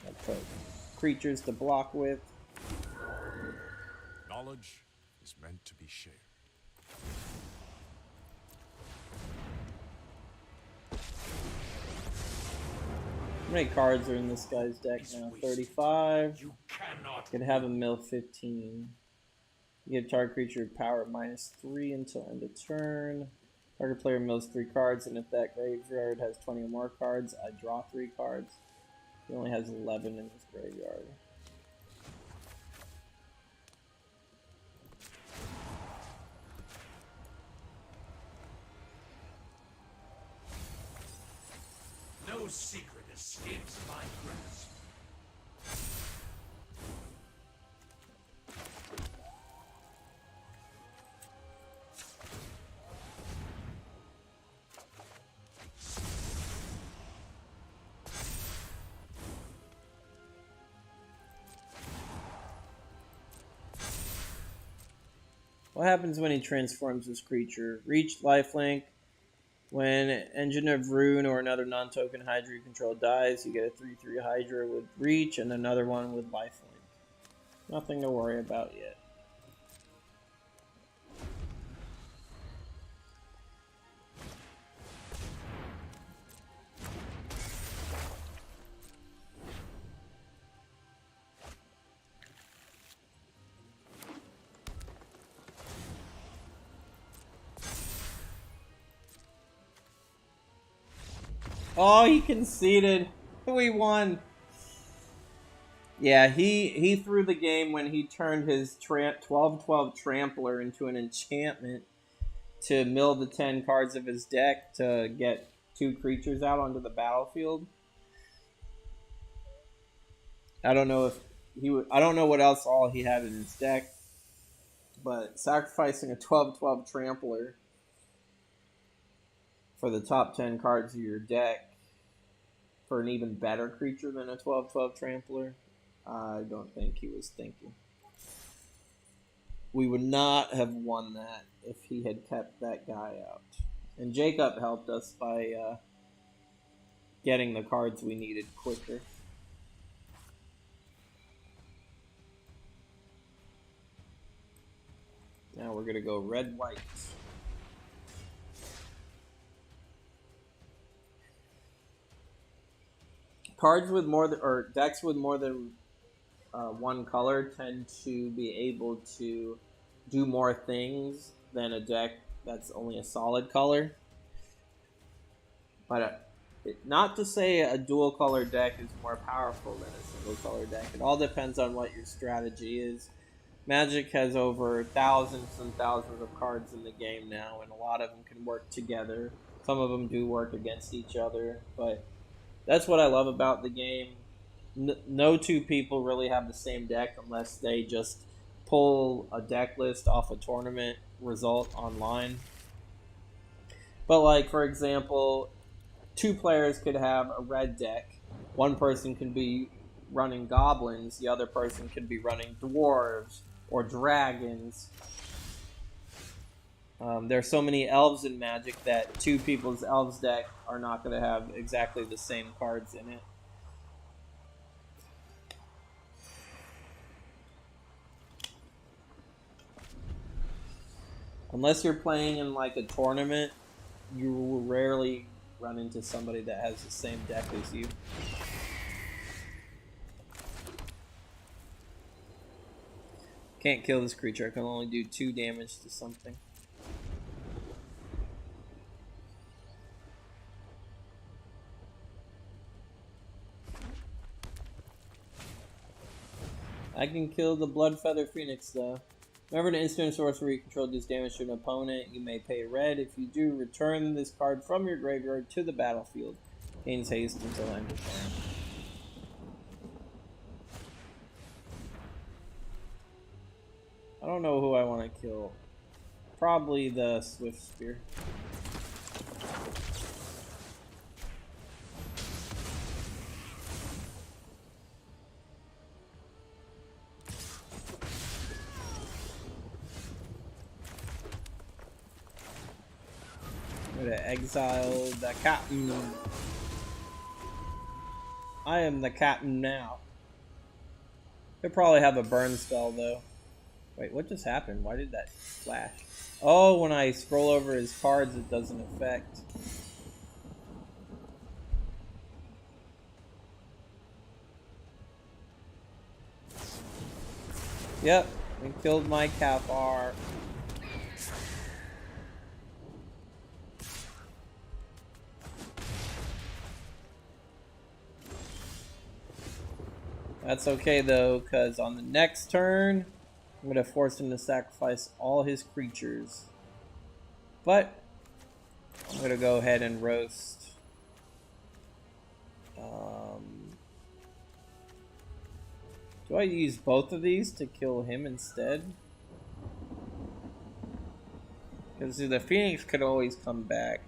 I put creatures to block with. Knowledge is meant to be shared. How many cards are in this guy's deck now? 35. You cannot. Could have him mill 15. You give target creature power -3 until end of turn. Target player mills 3 cards, and if that graveyard has 20 or more cards, I draw 3 cards. He only has 11 in his graveyard. No secret escapes my grasp. What happens when he transforms this creature? Reach, lifelink. When Engine of Ruin or another non-token Hydra you control dies, you get a 3/3 Hydra with Reach and another one with lifelink. Nothing to worry about yet. Oh, he conceded. We won. Yeah, he threw the game when he turned his 12/12 Trampler into an enchantment to mill the 10 cards of his deck to get 2 creatures out onto the battlefield. I don't know if I don't know what else all he had in his deck, but sacrificing a 12/12 Trampler for the top 10 cards of your deck for an even better creature than a 12/12 Trampler, I don't think he was thinking. We would not have won that if he had kept that guy out. And Jacob helped us by getting the cards we needed quicker. Now we're gonna go red white. Cards with more than, or decks with more than one color tend to be able to do more things than a deck that's only a solid color. But not to say a dual color deck is more powerful than a single color deck. It all depends on what your strategy is. Magic has over thousands and thousands of cards in the game now, and a lot of them can work together. Some of them do work against each other, but that's what I love about the game. No two people really have the same deck unless they just pull a deck list off a tournament result online. But like, for example, two players could have a red deck. One person can be running goblins, the other person could be running dwarves or dragons. There's so many elves in Magic that two people's elves deck are not going to have exactly the same cards in it. Unless you're playing in like a tournament, you will rarely run into somebody that has the same deck as you. Can't kill this creature. I can only do 2 damage to something. I can kill the Bloodfeather Phoenix though. Whenever an instant sorcery control deals damage to an opponent, you may pay red. If you do, return this card from your graveyard to the battlefield. Gains haste until end of turn. I don't know who I want to kill. Probably the Swift Spear. I'm gonna exile the captain. I am the captain now. Could probably have a burn spell though. Wait, what just happened? Why did that flash? Oh, when I scroll over his cards, it doesn't affect. Yep, we killed my Cathar. That's okay though, because on the next turn, I'm going to force him to sacrifice all his creatures. But I'm going to go ahead and roast. Do I use both of these to kill him instead? Because the Phoenix could always come back.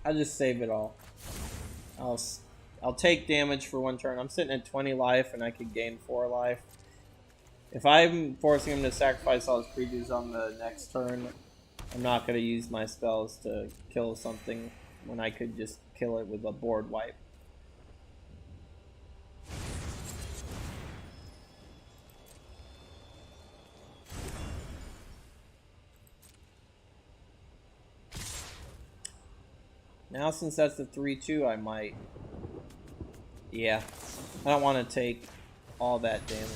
I'll just save it all. I'll take damage for 1 turn. I'm sitting at 20 life and I could gain 4 life. If I'm forcing him to sacrifice all his creatures on the next turn, I'm not going to use my spells to kill something when I could just kill it with a board wipe. Now since that's the 3-2, I might. Yeah, I don't want to take all that damage.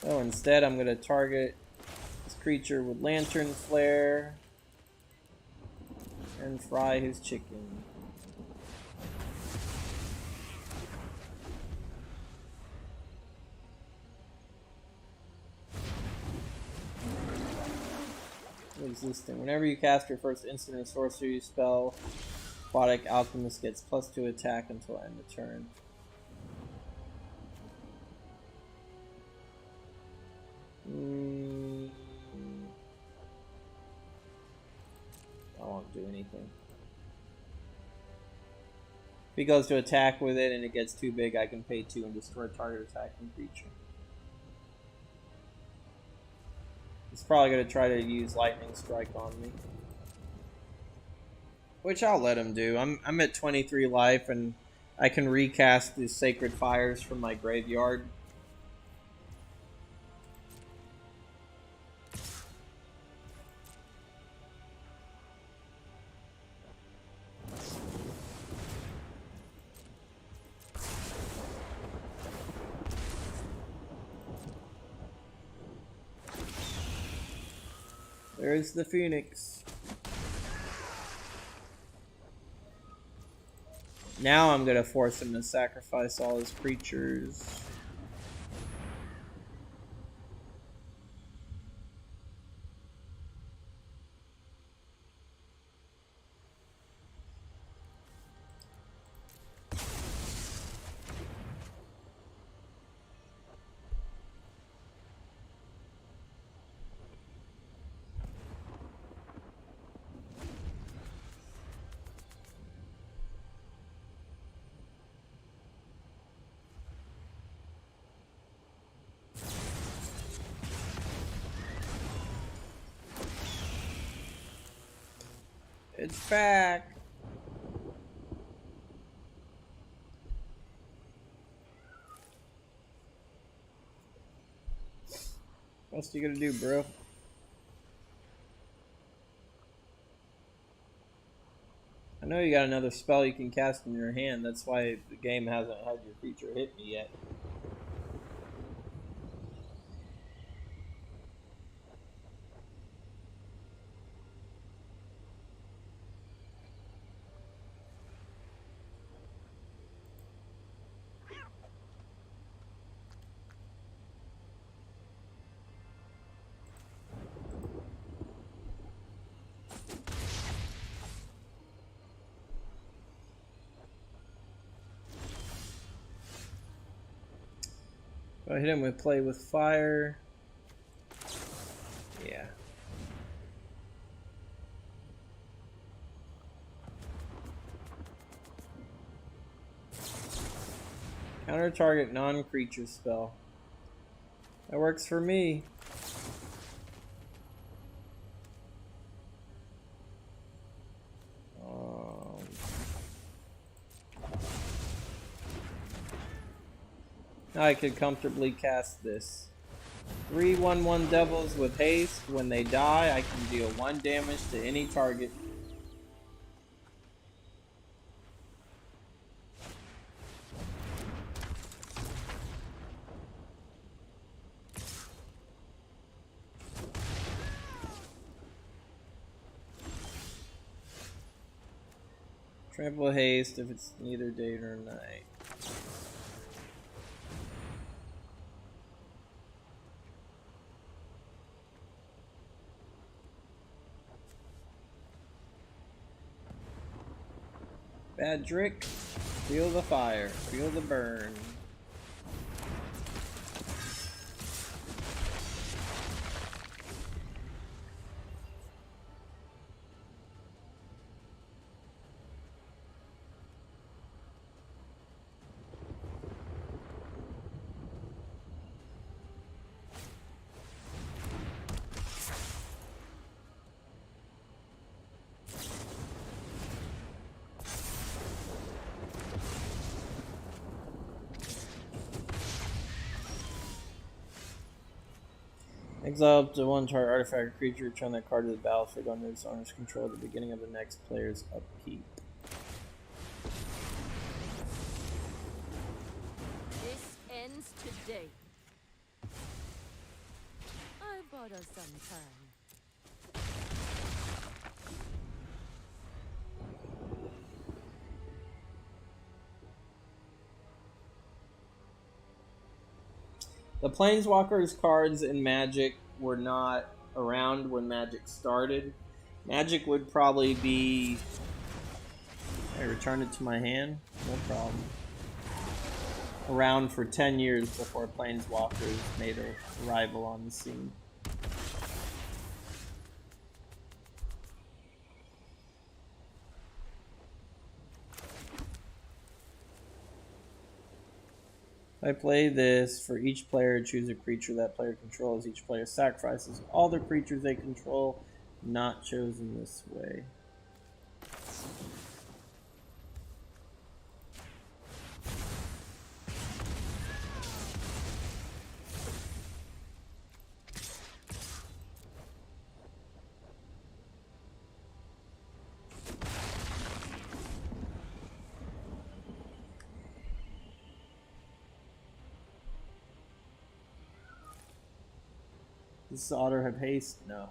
So instead, I'm going to target this creature with Lantern Flare and fry his chicken. Resistant. Whenever you cast your first instant or sorcery spell, Aquatic Alchemist gets +2 attack until end of turn. I won't do anything. If he goes to attack with it and it gets too big, I can pay 2 and destroy target attacking creature. He's probably going to try to use Lightning Strike on me. Which I'll let him do. I'm at 23 life, and I can recast the Sacred Fires from my graveyard. There's the Phoenix. Now I'm gonna force him to sacrifice all his creatures. It's back. What else you gonna do, bro? I know you got another spell you can cast in your hand. That's why the game hasn't had your creature hit me yet. I hit him with Play with Fire. Yeah. Counter target non-creature spell. That works for me. Now I could comfortably cast this. 3/1/1 devils with haste. When they die, I can deal 1 damage to any target. Trample haste if it's neither day nor night. Badrick, feel the fire, feel the burn. Exile up to 1 target artifact or creature, return that card to the battlefield under its owner's control at the beginning of the next player's upkeep. This ends today. I bought us some time. The Planeswalkers cards in Magic were not around when Magic started. Magic would probably be... I return it to my hand? No problem. Around for 10 years before Planeswalkers made an arrival on the scene. I play this. For each player, choose a creature that player controls. Each player sacrifices all the creatures they control, not chosen this way. Does Otter have haste? No.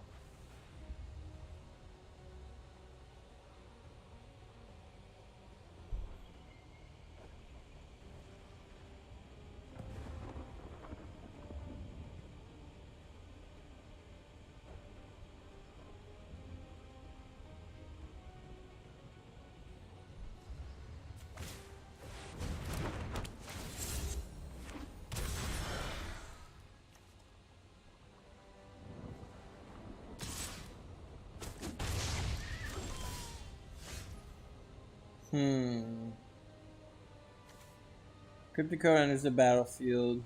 Cryptic Coat enters the battlefield.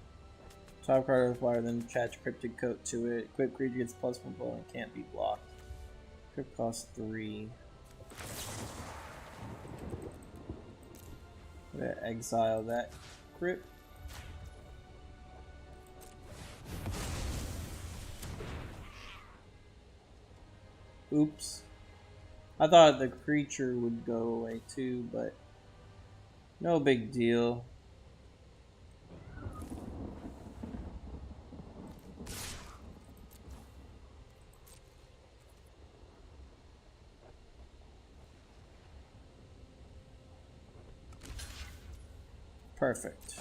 Top card required, then attach Cryptic Coat to it. Equipped creature gets +1 blow and can't be blocked. Crypt costs 3. I'm gonna exile that crypt. Oops. I thought the creature would go away too, but no big deal. Perfect.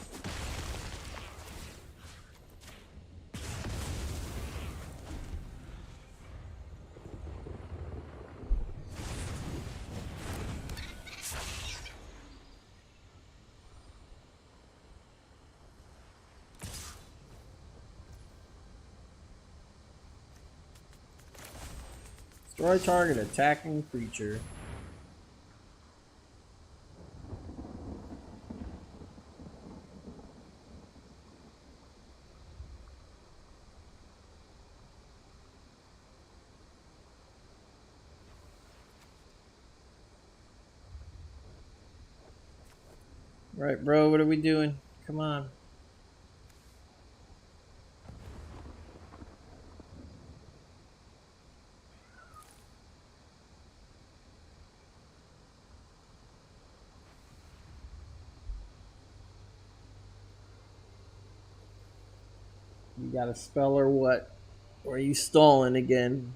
Destroy target attacking creature. Right, bro, what are we doing? Come on. You got a spell or what? Or are you stalling again?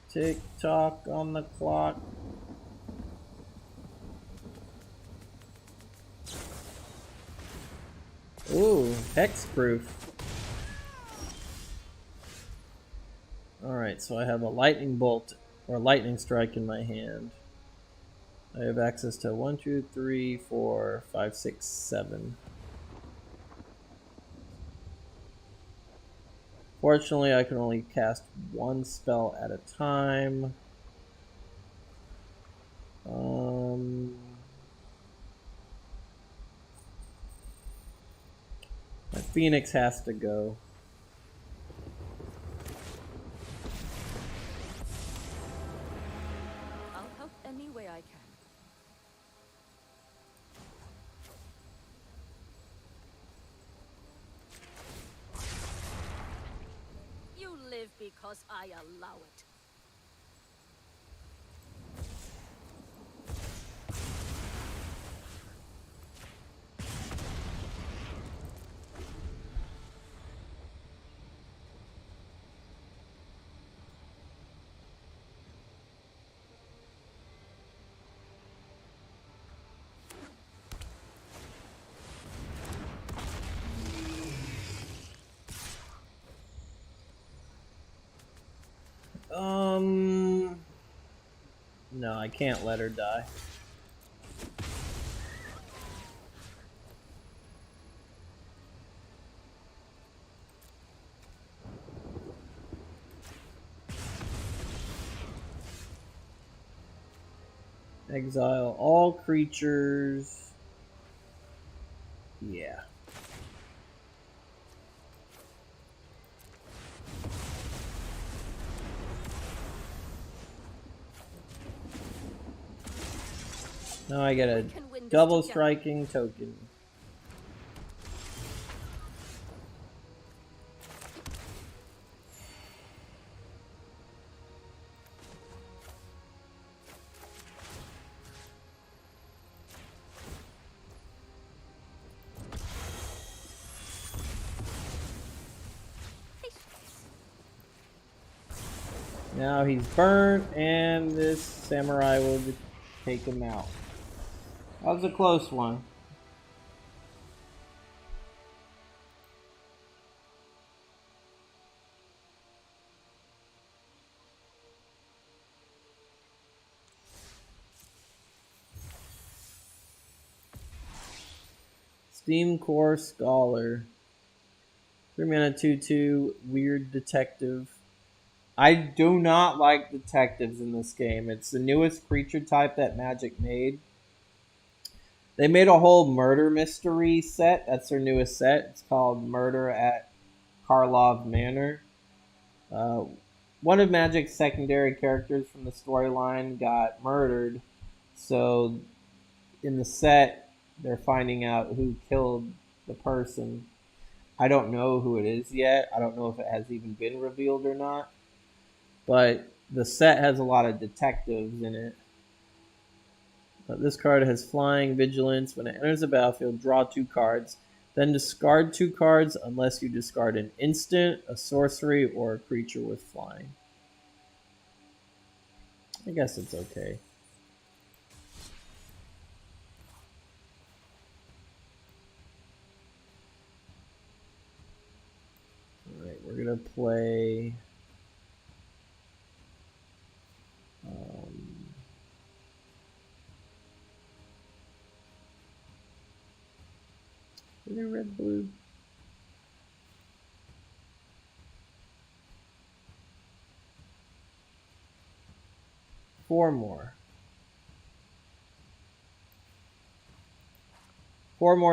Tick tock on the clock. Ooh, hexproof. Alright, so I have a lightning bolt or lightning strike in my hand. I have access to 1, 2, 3, 4, 5, 6, 7. Fortunately, I can only cast one spell at a time. My Phoenix has to go. I'll help any way I can. You live because I allow it. No, I can't let her die. Exile all creatures. Yeah. Now I get a double striking token. Now he's burnt, and this samurai will take him out. That was a close one. Steam Core Scholar. 3 mana 2/2, weird detective. I do not like detectives in this game. It's the newest creature type that Magic made. They made a whole murder mystery set. That's their newest set. It's called Murder at Karlov Manor. One of Magic's secondary characters from the storyline got murdered. So in the set, they're finding out who killed the person. I don't know who it is yet. I don't know if it has even been revealed or not. But the set has a lot of detectives in it. This card has Flying Vigilance. When it enters the battlefield, draw 2 cards. Then discard 2 cards unless you discard an instant, a sorcery, or a creature with flying. I guess it's okay. Alright, we're going to play... Is it red blue? Four more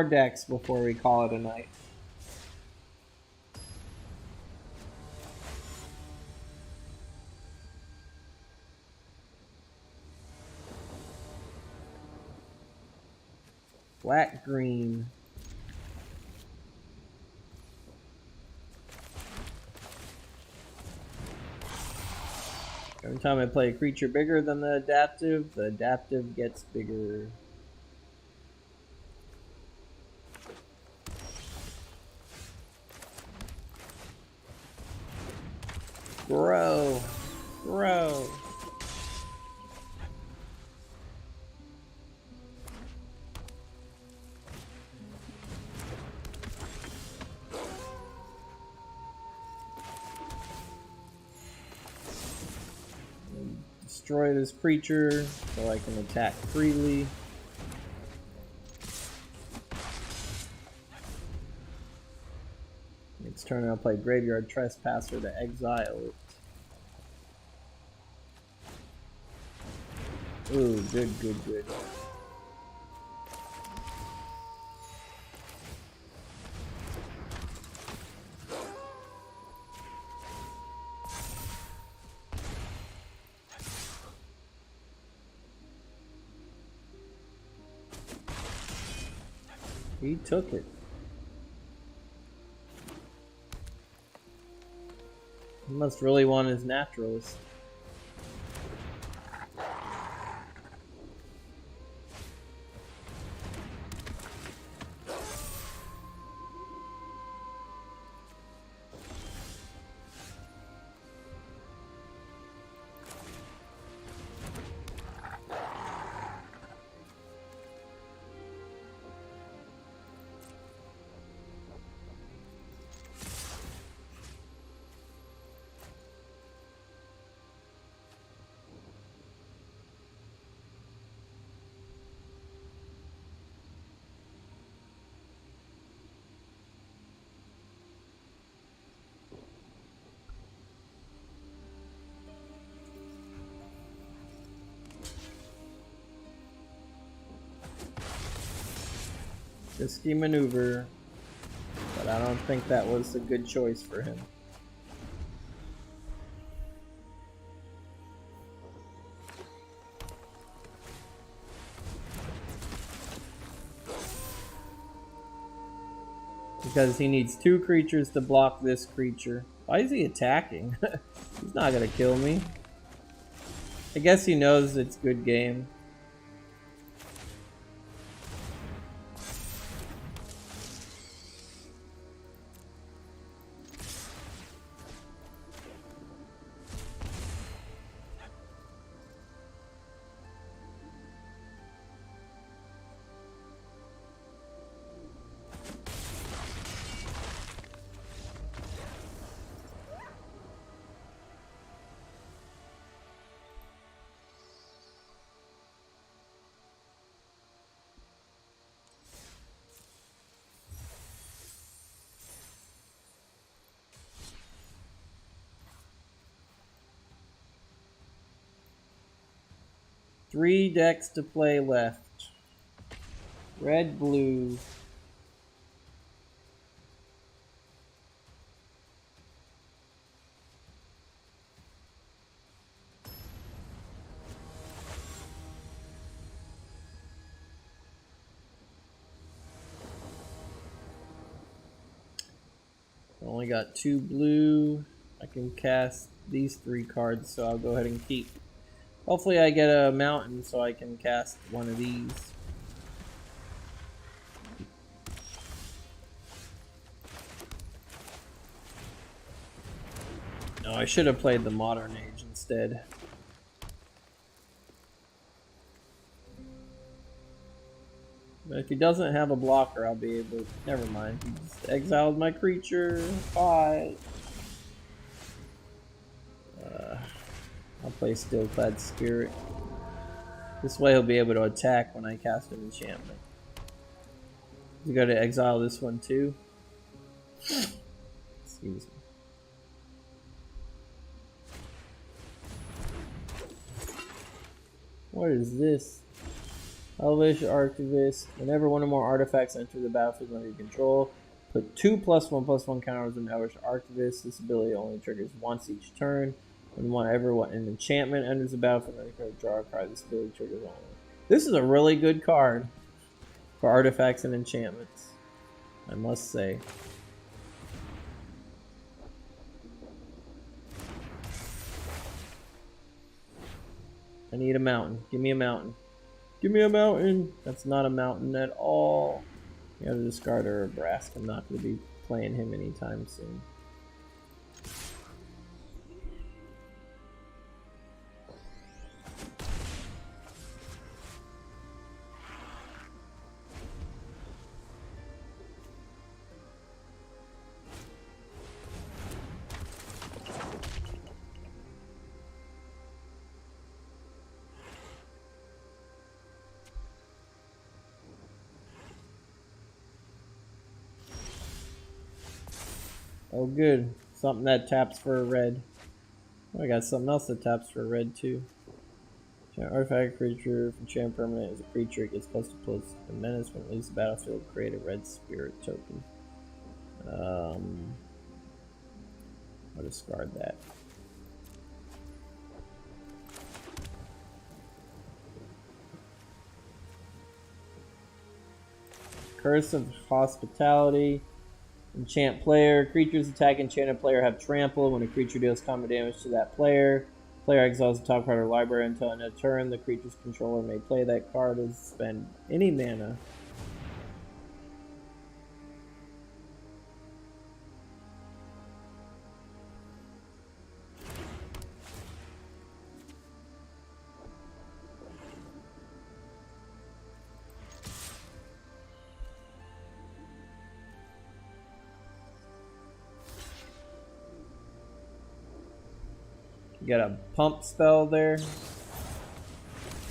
decks before we call it a night. Black green. Every time I play a creature bigger than the adaptive gets bigger. Grow. Grow. Destroy this creature so I can attack freely. Next turn I'll play Graveyard Trespasser to exile it. Ooh, good, good, good. He took it. He must really want his naturalist. Risky maneuver, but I don't think that was a good choice for him. Because he needs 2 creatures to block this creature. Why is he attacking? He's not gonna kill me. I guess he knows it's good game. 3 decks to play left. Red, blue. Only got 2 blue. I can cast these 3 cards, so I'll go ahead and keep. Hopefully I get a mountain so I can cast one of these. No, I should have played the Modern Age instead. But if he doesn't have a blocker, I'll be able to... Never mind. He just exiled my creature. 5. I'll play Steelclad Spirit. This way he'll be able to attack when I cast an enchantment. You got to exile this one too. Excuse me. What is this? Elvish Archivist. Whenever one or more artifacts enter the battlefield under your control, put 2 +1/+1 counters on Elvish Archivist. This ability only triggers once each turn. Whenever an enchantment enters the battlefield under your control, draw a card. This ability triggers only. This is a really good card for artifacts and enchantments, I must say. I need a mountain. Give me a mountain. Give me a mountain. That's not a mountain at all. You gotta discard a Brask. I'm not gonna be playing him anytime soon. Oh good, something that taps for a red. Oh, I got something else that taps for a red too. Artifact creature from champ permanent is a creature, it gets +2/+. The menace when it leaves the battlefield, create a red spirit token. I'll discard that. Curse of Hospitality. Enchant player. Creatures attack enchanted player have trample. When a creature deals combat damage to that player, player exiles the top card of the library until end of turn. The creature's controller may play that card and spend any mana. You got a pump spell there.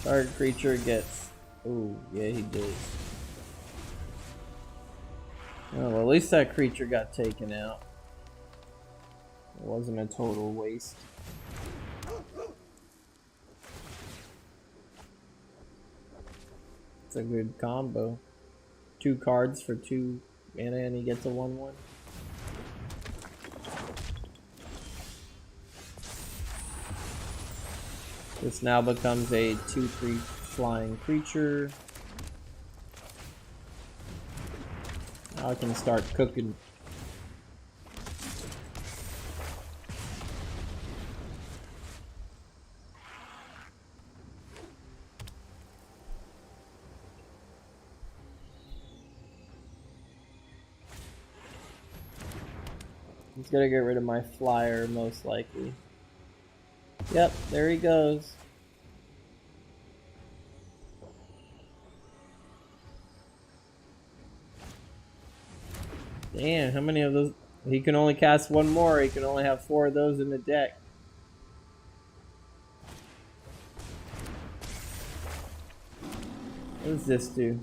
Target creature gets... Ooh, yeah, he did. Oh, well, at least that creature got taken out. It wasn't a total waste. It's a good combo. 2 cards for 2 mana and he gets a 1/1. This now becomes a 2/3 flying creature. Now I can start cooking. He's gonna get rid of my flyer, most likely. Yep, there he goes. Damn, how many of those? He can only cast 1 more. He can only have 4 of those in the deck. What does this do?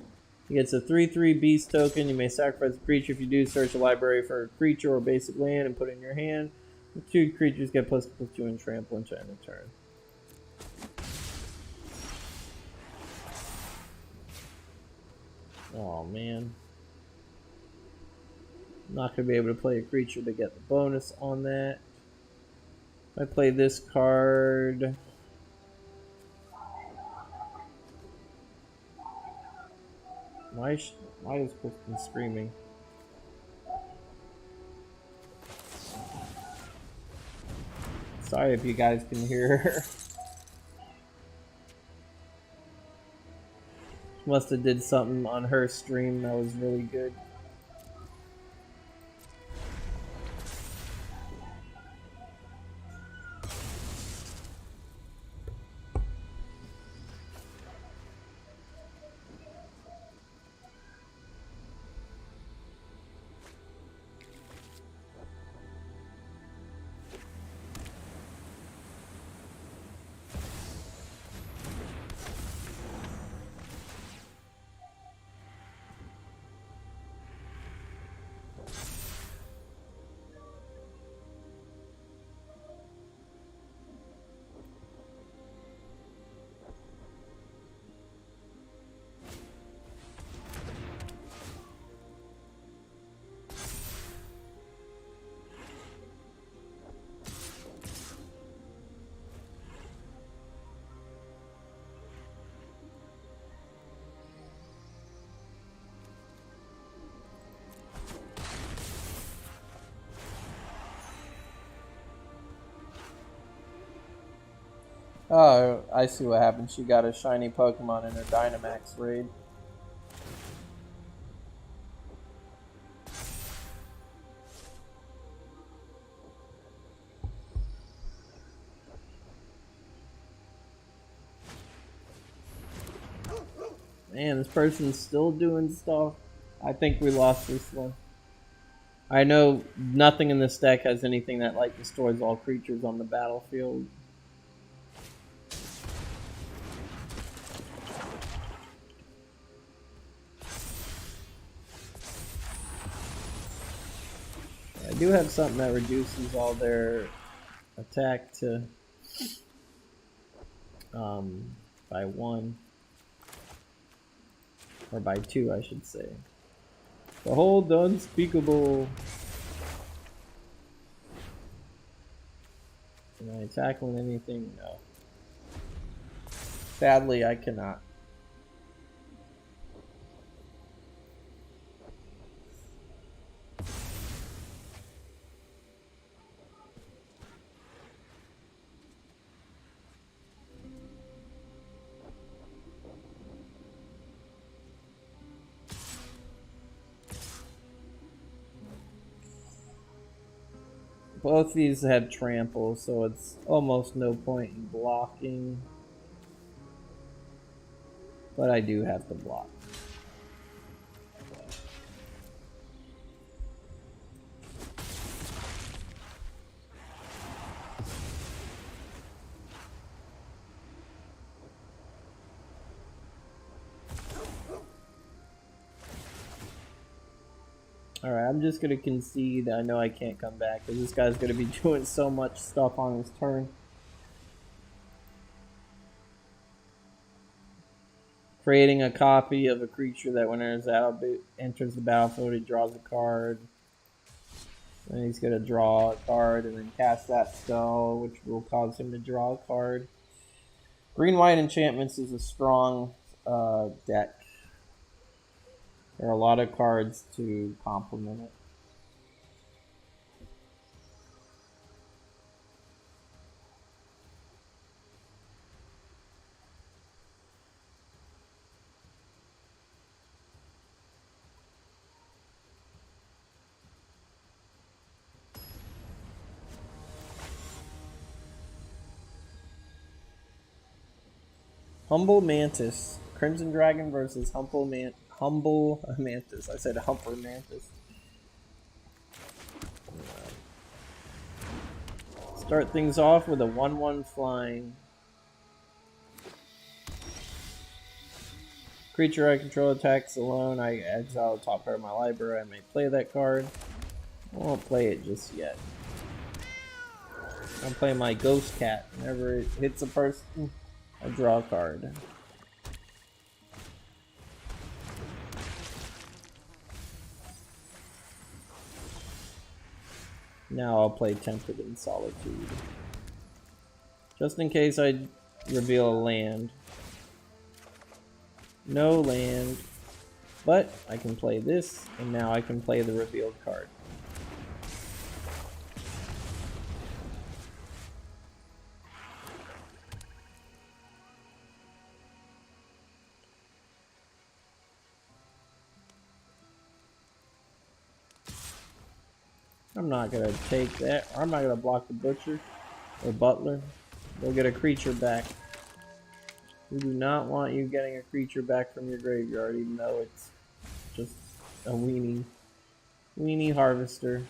He gets a 3/3 beast token. You may sacrifice a creature. If you do, search a library for a creature or basic land and put it in your hand. The 2 creatures get +2/+2 and trample until end of turn. Oh man. I'm not going to be able to play a creature to get the bonus on that. If I play this card... Why is Kristen screaming? Sorry if you guys can hear her. Must have did something on her stream that was really good. Oh, I see what happened. She got a shiny Pokemon in her Dynamax raid. Man, this person's still doing stuff. I think we lost this one. I know nothing in this deck has anything that like destroys all creatures on the battlefield. I do have something that reduces all their attack to by 1 or by 2, I should say. Behold the unspeakable. Can I attack with anything? No. Sadly, I cannot. Both these have trample, so it's almost no point in blocking. But I do have to block. Alright, I'm just gonna concede. I know I can't come back because this guy's gonna be doing so much stuff on his turn. Creating a copy of a creature that when it enters the battlefield, it draws a card. Then he's gonna draw a card and then cast that spell, which will cause him to draw a card. Green-white enchantments is a strong deck. There are a lot of cards to complement it. Humble Mantis. Crimson Dragon versus Humble Mantis. I said Humper Mantis. Start things off with a 1/1 flying. Creature I control attacks alone. I exile the top card of my library. I may play that card. I won't play it just yet. I'm playing my Ghost Cat. Whenever it hits a person, I draw a card. Now I'll play Tempered in Solitude. Just in case I reveal a land. No land. But I can play this, and now I can play the revealed card. I'm not gonna take that. I'm not gonna block the Butcher or Butler. They'll get a creature back. We do not want you getting a creature back from your graveyard, even though it's just a weenie harvester.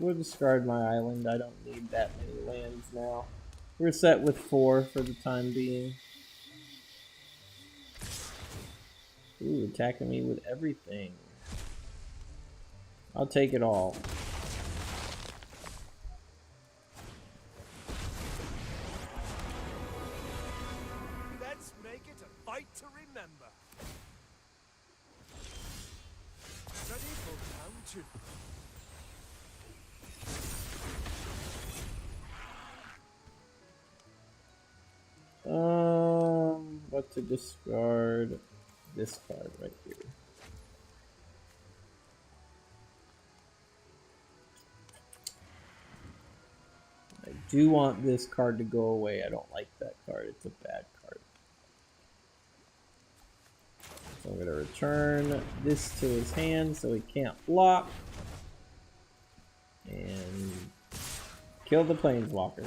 We'll discard my island. I don't need that many lands now. We're set with 4 for the time being. Ooh, attacking me with everything. I'll take it all. Let's make it a fight to remember. Ready for round 2. What to discard? This card right here. I do want this card to go away. I don't like that card. It's a bad card. So I'm going to return this to his hand so he can't block. And kill the Planeswalker.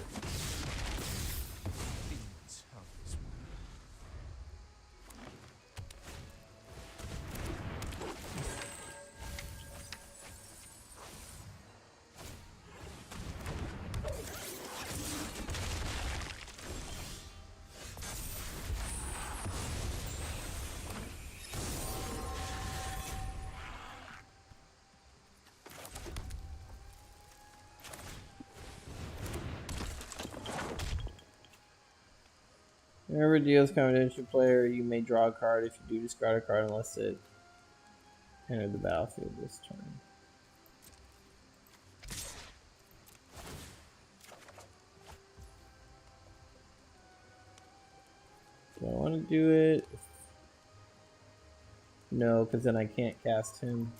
Whenever deals combination player, you may draw a card. If you do, discard a card unless it entered the battlefield this turn. Do I want to do it? No, because then I can't cast him.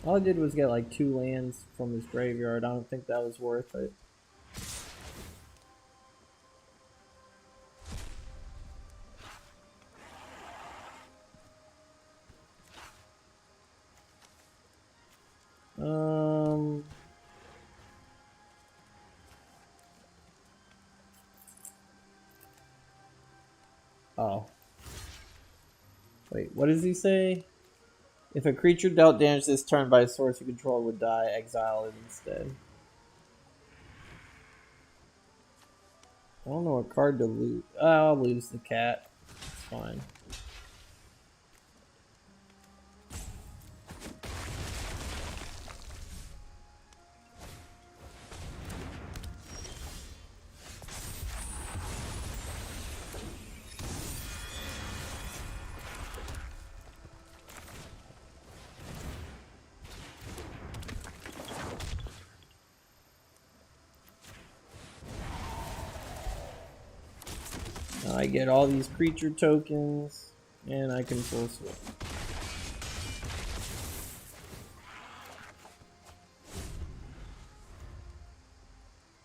All I did was get like 2 lands from his graveyard. I don't think that was worth it. Oh. Wait, what does he say? If a creature dealt damage this turn by a source you control would die, exile it instead. I don't know what card to lose. I'll lose the cat. It's fine. Now I get all these creature tokens, and I can full swing.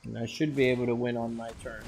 And I should be able to win on my turn.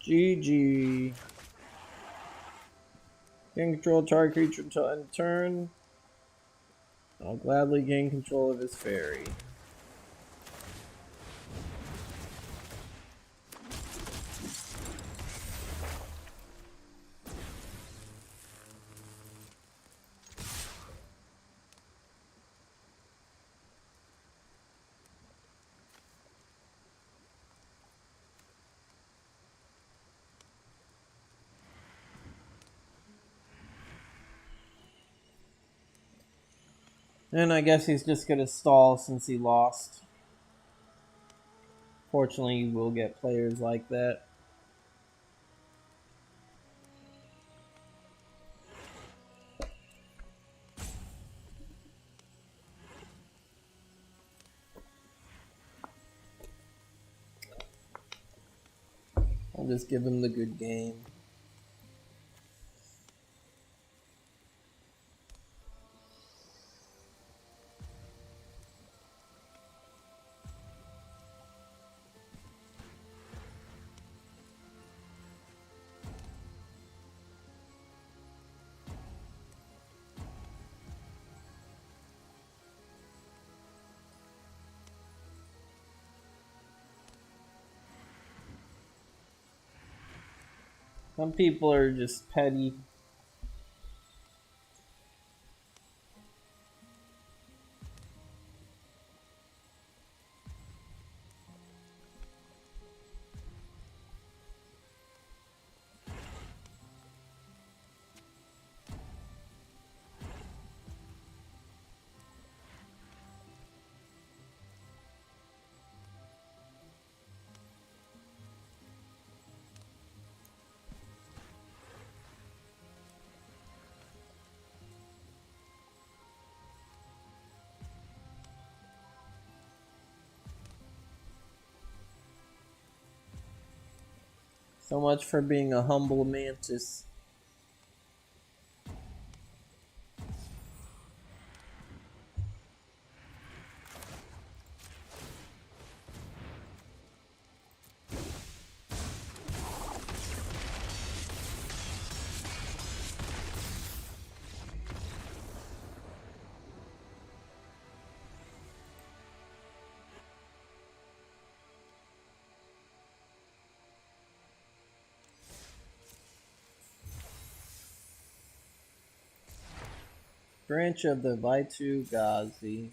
GG. Gain control of target creature until end of turn. I'll gladly gain control of his fairy. And I guess he's just gonna stall since he lost. Fortunately, we'll get players like that. I'll just give him the good game. Some people are just petty. So much for being a humble mantis. Branch of the Vitu-Ghazi.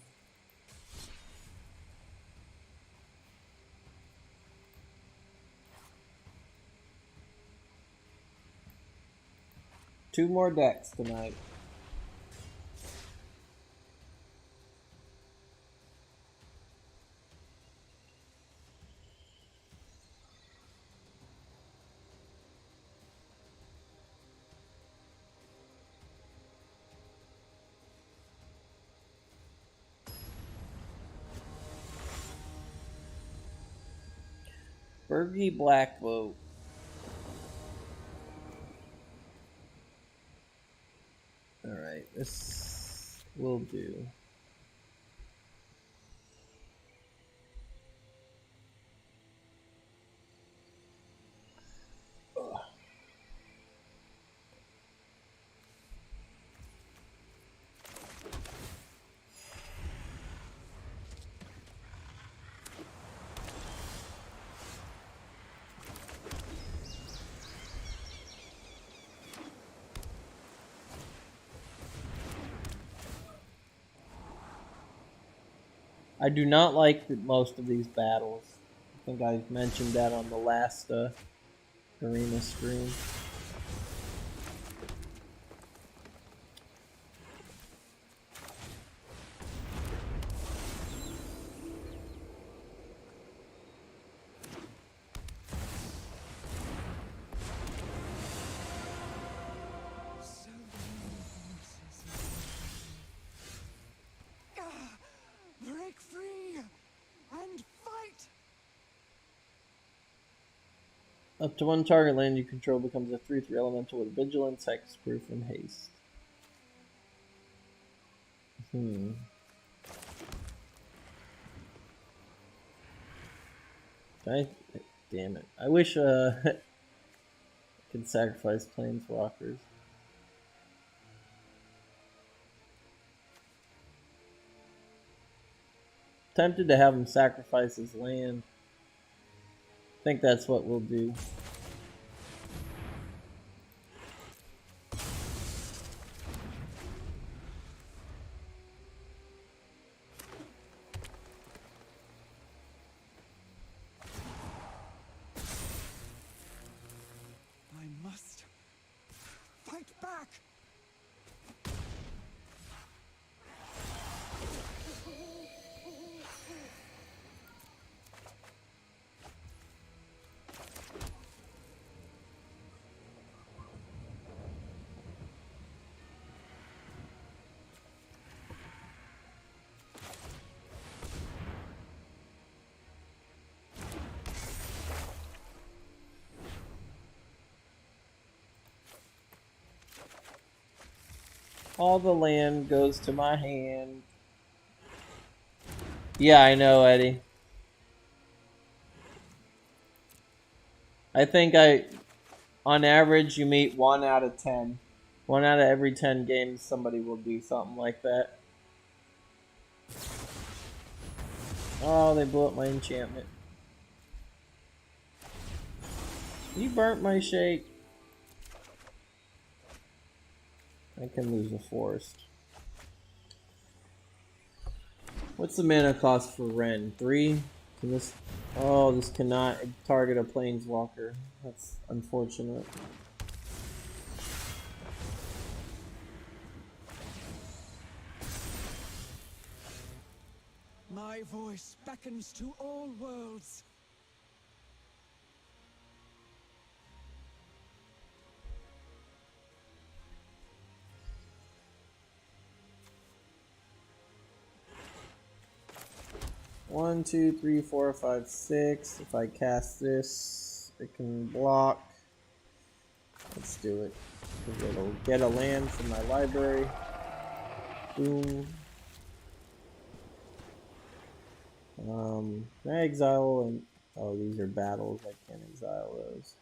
Two more decks tonight. Bergie Blackvote. Alright, this will do. I do not like most of these battles. I think I mentioned that on the last arena stream. So many voices. Break free and fight! Up to one target land you control becomes a 3/3 elemental with vigilance, hexproof, and haste. Damn it. I wish Can sacrifice planeswalkers. Tempted to have him sacrifice his land. I think that's what we'll do. I must fight back. All the land goes to my hand. Yeah, I know, Eddie. I think on average, you meet 1 out of 10. 1 out of every 10 games, somebody will do something like that. Oh, they blew up my enchantment. You burnt my shake. I can lose a forest. What's the mana cost for Ren? 3? Can this... Oh, this cannot target a planeswalker. That's unfortunate. My voice beckons to all worlds. One, 2, 3, 4, 5, 6. If I cast this, it can block. Let's do it. It'll get a land from my library. Boom. Can I exile and... Oh, these are battles. I can't exile those.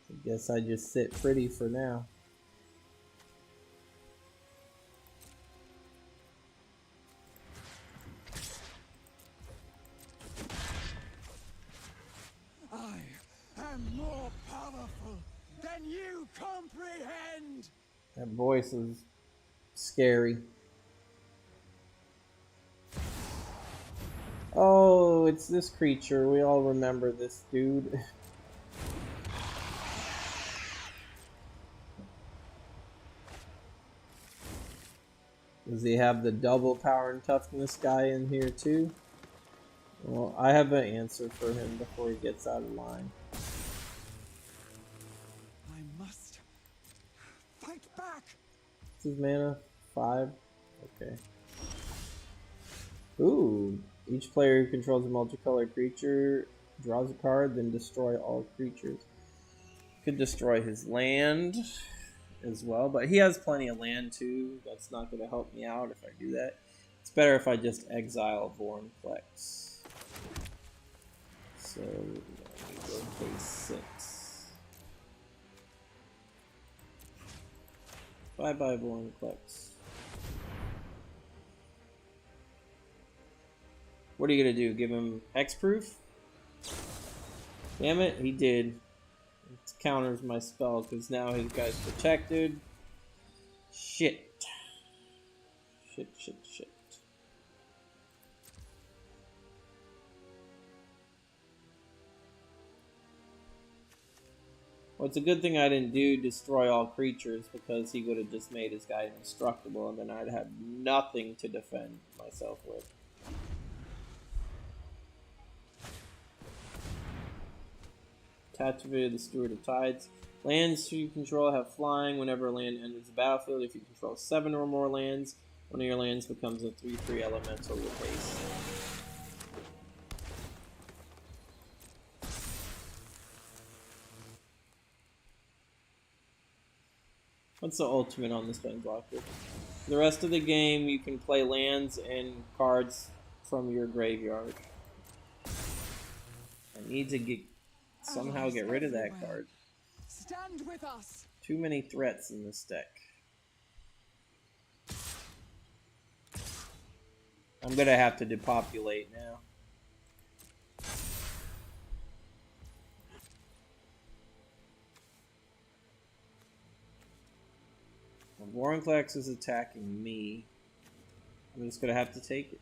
I guess I just sit pretty for now. I am more powerful than you comprehend. That voice is scary. Oh, it's this creature. We all remember this dude. Does he have the double power and toughness guy in here too? Well, I have an answer for him before he gets out of line. I must fight back. What's his mana? 5? Okay. Ooh. Each player who controls a multicolored creature draws a card, then destroy all creatures. Could destroy his land as well, but he has plenty of land too. That's not going to help me out if I do that. It's better if I just exile Vorinclex. So, let me go phase 6. Bye-bye, Vorinclex. What are you going to do? Give him Hexproof? Damn it, he did. It counters my spell because now his guy's protected. Shit. Shit. Well, it's a good thing I didn't do destroy all creatures because he would have just made his guy indestructible and then I'd have nothing to defend myself with. Activate the Steward of Tides. Lands you control have flying whenever a land enters the battlefield. If you control 7 or more lands, one of your lands becomes a 3/3 elemental with haste. What's the ultimate on this Planeswalker? For the rest of the game, you can play lands and cards from your graveyard. I need to somehow get rid of that card. Stand with us. Too many threats in this deck. I'm gonna have to depopulate now. Vorinclex is attacking me. I'm just gonna have to take it.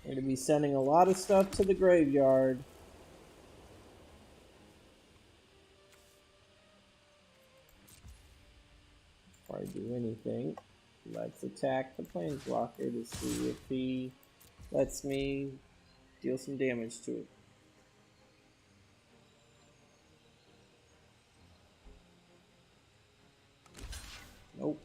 We're going to be sending a lot of stuff to the graveyard. Before I do anything, let's attack the Planeswalker to see if he lets me deal some damage to it. Nope.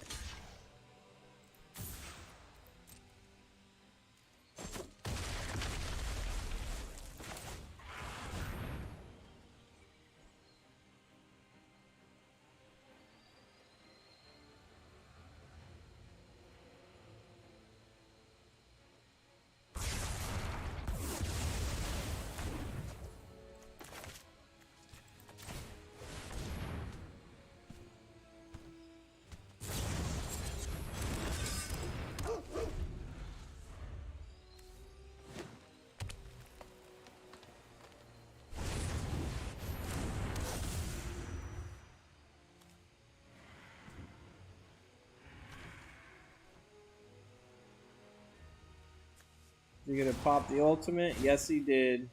Is he gonna pop the ultimate? Yes, he did.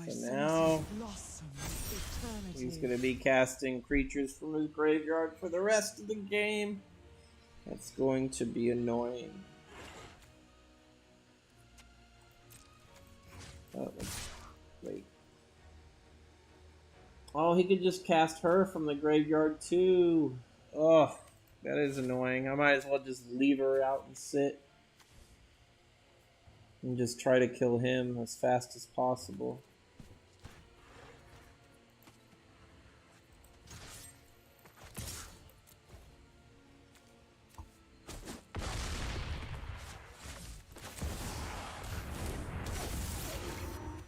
So now he's gonna be casting creatures from his graveyard for the rest of the game. That's going to be annoying. Oh, wait. Oh, he could just cast her from the graveyard too. Ugh, that is annoying. I might as well just leave her out and sit. And just try to kill him as fast as possible.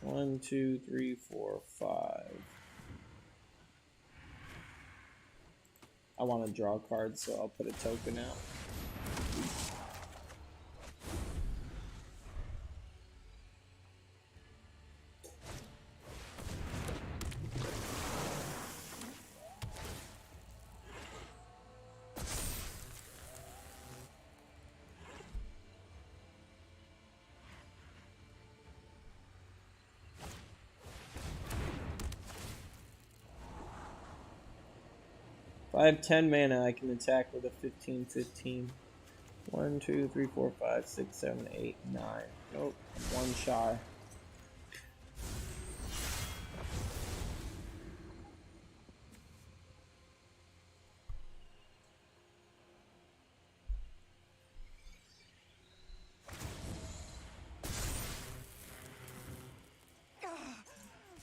One, two, three, four, five. I want to draw cards, so I'll put a token out. If I have 10 mana, I can attack with a 15/15. 1, 2, 3, 4, 5, 6, 7, 8, 9. Nope, I'm one shy.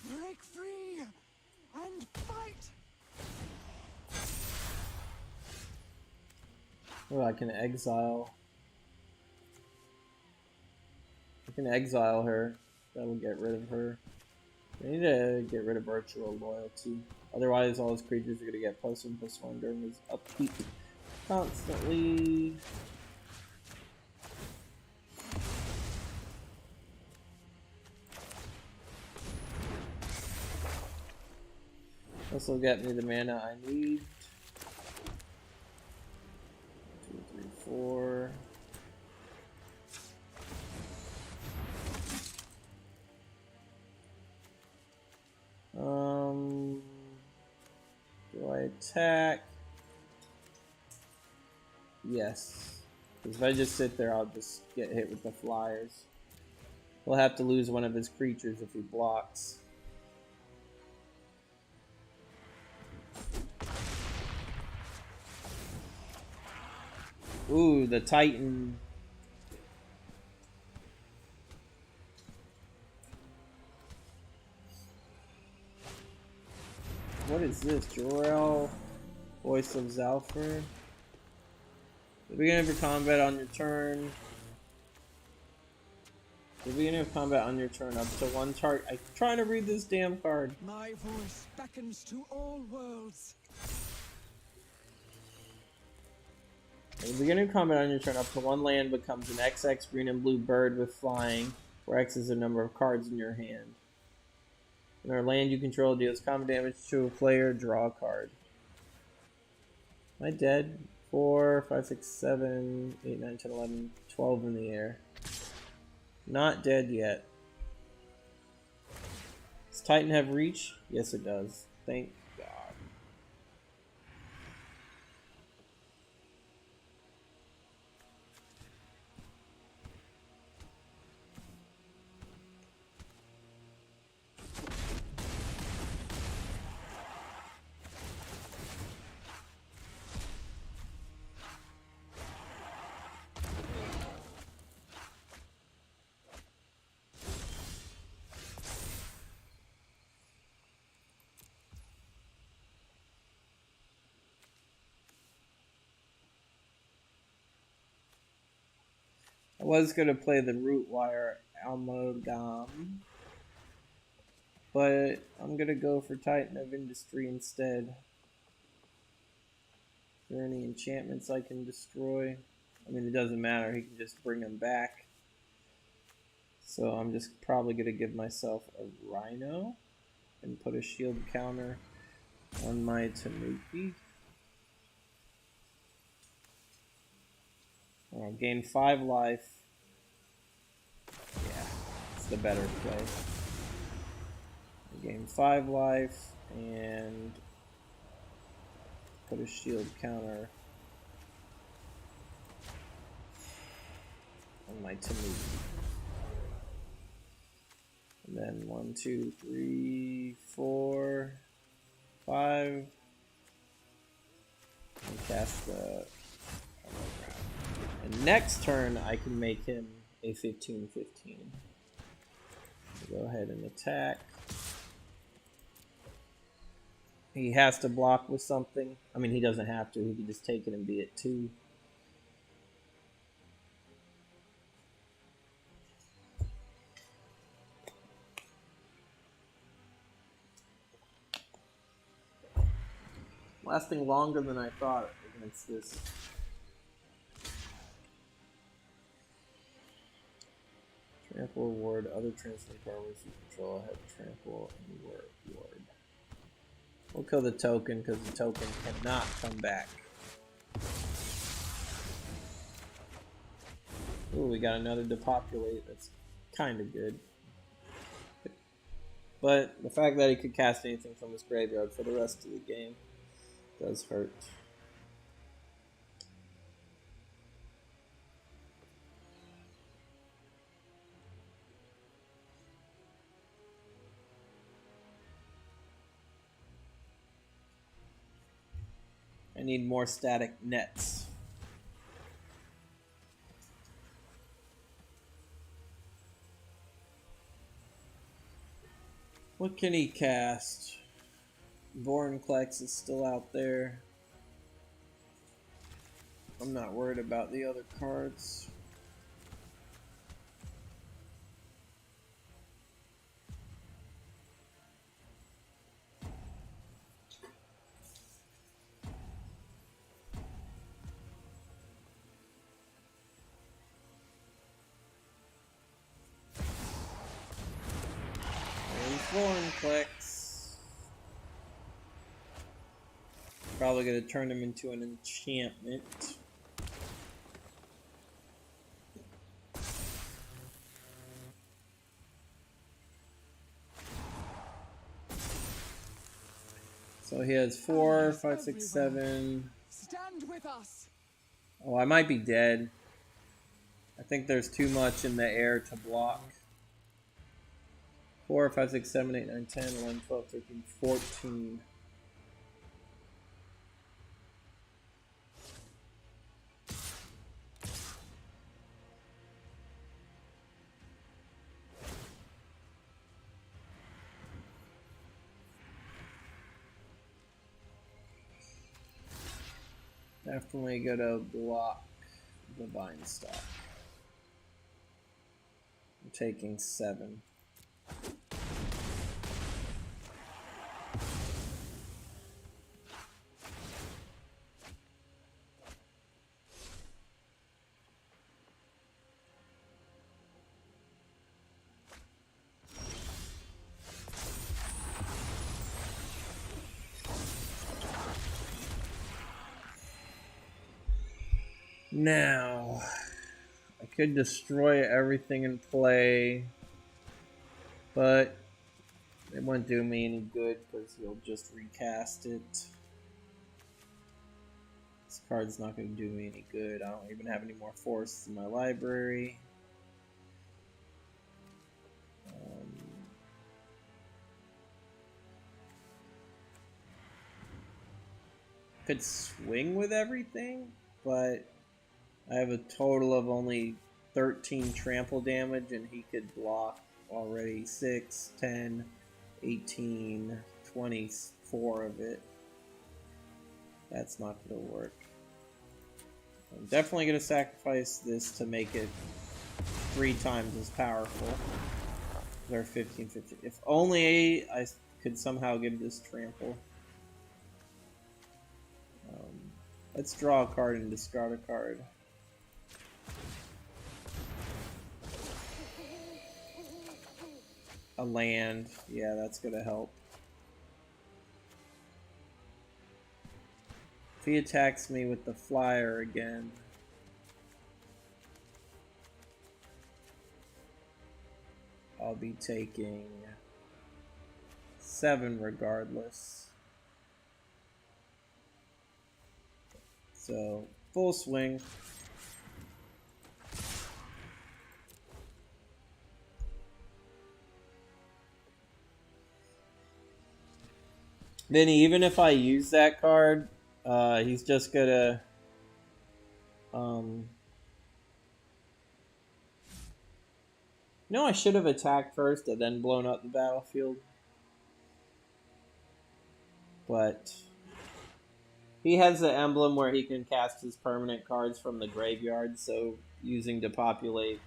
Break free and fight. Oh, I can exile. I can exile her. That will get rid of her. I need to get rid of Virtual Loyalty. Otherwise, all his creatures are going to get +1/+1 during his upkeep constantly. This will get me the mana I need. 2, 3, 4. Do I attack? Yes. Because if I just sit there, I'll just get hit with the flyers. He'll have to lose one of his creatures if he blocks. Ooh, the Titan. What is this? Jor-El, Voice of Zalfir. The beginning of combat on your turn. The beginning of combat on your turn up to one target. I'm trying to read this damn card. My voice beckons to all worlds. At the beginning of combat on your turn, up to one land becomes an XX green and blue bird with flying, where X is the number of cards in your hand. When our land you control deals combat damage to a player, draw a card. Am I dead? 4, 5, 6, 7, 8, 9, 10, 11, 12 in the air. Not dead yet. Does Titan have reach? Yes, it does. Thank God. I was going to play the Rootwire Amalgam, but I'm going to go for Titan of Industry instead. Are there any enchantments I can destroy? I mean, it doesn't matter. He can just bring them back. So I'm just probably going to give myself a Rhino and put a shield counter on my Tanuki. I'll gain 5 life. Yeah, it's the better play. I gain 5 life and put a shield counter on my Tanuki. And then 1, 2, 3, 4, 5. And cast the. And next turn, I can make him a 15/15. So go ahead and attack. He has to block with something. I mean, he doesn't have to. He can just take it and be at 2. Lasting longer than I thought against this. Trample reward, other translate powers you control have trample and reward. We'll kill the token because the token cannot come back. Ooh, we got another depopulate. That's kind of good. But the fact that he could cast anything from his graveyard for the rest of the game does hurt. I need more static nets. What can he cast? Vorinclex is still out there. I'm not worried about the other cards. Vorinclex. Probably going to turn him into an enchantment. So he has 4, 5, 6, 7. Stand with us. Oh, I might be dead. I think there's too much in the air to block. 4, 5, 6, 7, 8, 9, 10, 11, 12, 13, 14. Definitely gonna block Divine Stock. I'm taking 7. Now, I could destroy everything in play, but it won't do me any good because he'll just recast it. This card's not going to do me any good. I don't even have any more forests in my library. Could swing with everything, but I have a total of only 13 trample damage, and he could block already 6, 10, 18, 24 of it. That's not going to work. I'm definitely going to sacrifice this to make it 3 times as powerful. They're 15, 15. If only I could somehow get this trample. Let's draw a card and discard a card. A land. Yeah, that's going to help. If he attacks me with the flyer again, I'll be taking 7 regardless. So, full swing. Then even if I use that card, he's just gonna no, I should have attacked first and then blown up the battlefield. But he has the emblem where he can cast his permanent cards from the graveyard, so using Depopulate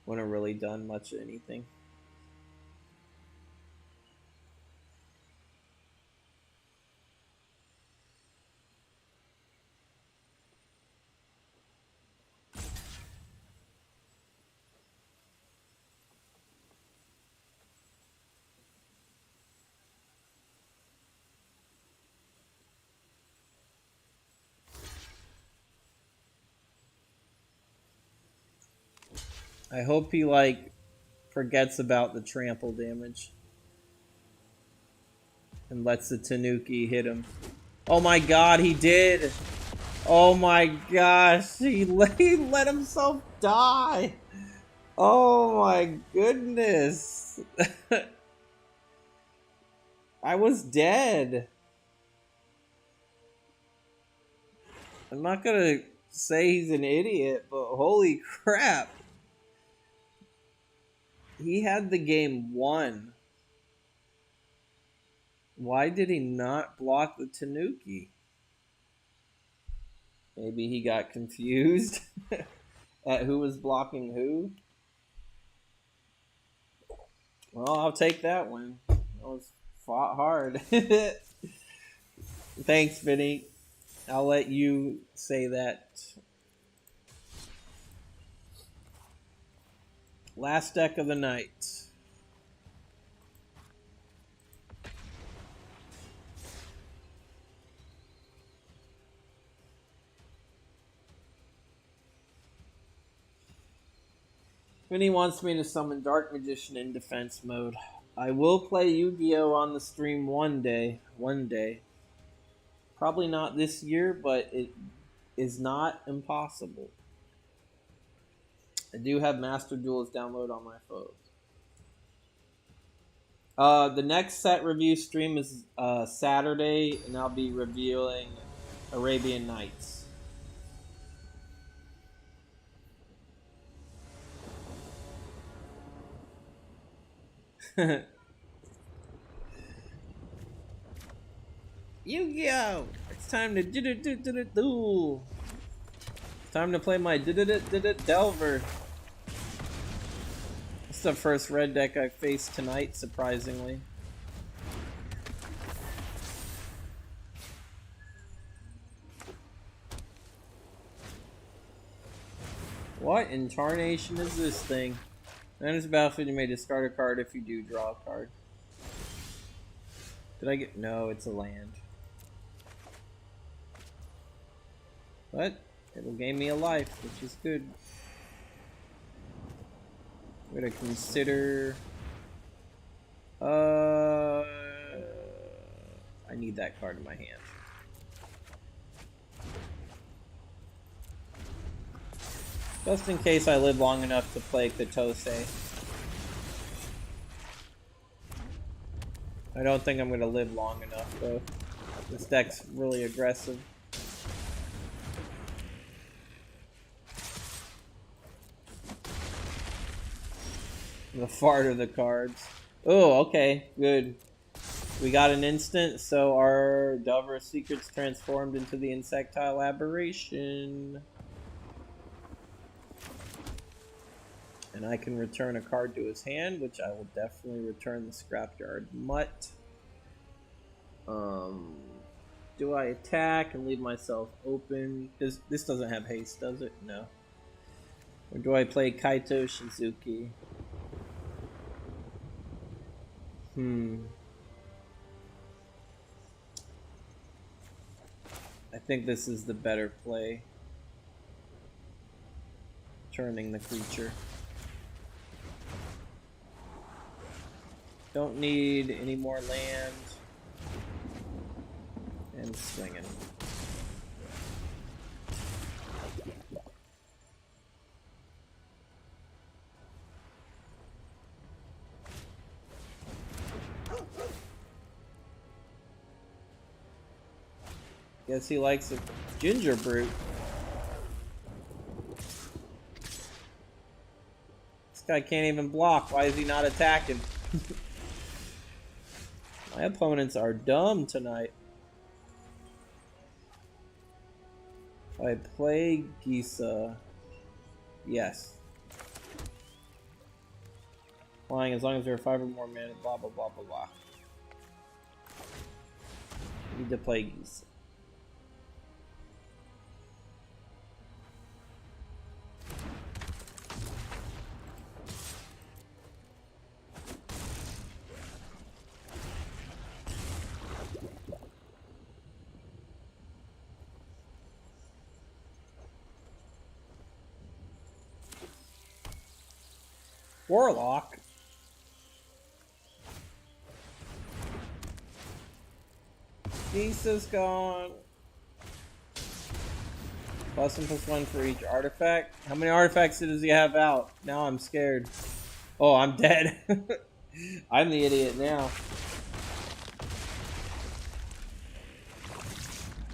wouldn't have really done much of anything. I hope he, like, forgets about the trample damage and lets the Tanuki hit him. Oh my god, he did! Oh my gosh, he let himself die! Oh my goodness! I was dead. I'm not gonna say he's an idiot, but holy crap. He had the game won. Why did he not block the Tanuki? Maybe he got confused at who was blocking who. Well, I'll take that one. That was fought hard. Thanks, Vinny. I'll let you say that. Last deck of the night. Vinny wants me to summon Dark Magician in defense mode. I will play Yu-Gi-Oh! On the stream one day. Probably not this year, but it is not impossible. I do have Master Duelist download on my phone. The next set review stream is Saturday, and I'll be reviewing Arabian Nights. Yu-Gi-Oh! It's time to do. Time to play my Delver. This is the first red deck I faced tonight, surprisingly. What in tarnation is this thing? Enters the battlefield, you may discard a card if you do draw a card. Did I get... No, it's a land. But it'll gain me a life, which is good. I'm gonna consider... I need that card in my hand. Just in case I live long enough to play Katose. I don't think I'm gonna live long enough though. This deck's really aggressive. The fart of the cards. Oh, okay, good. We got an instant, so our Delver Secret's transformed into the Insectile Aberration. And I can return a card to his hand, which I will definitely return the Scrapyard Mutt. Do I attack and leave myself open? This doesn't have haste, does it? No. Or do I play Kaito Shizuki? I think this is the better play. Turning the creature. Don't need any more land. And swinging. Guess he likes a ginger brute. This guy can't even block. Why is he not attacking? My opponents are dumb tonight. I play Gisa. Yes. Flying as long as there are 5 or more mana, blah blah blah blah blah. Need to play Gisa. Warlock. Gisa's gone. +1/+1 for each artifact. How many artifacts does he have out? Now I'm scared. Oh, I'm dead. I'm the idiot now.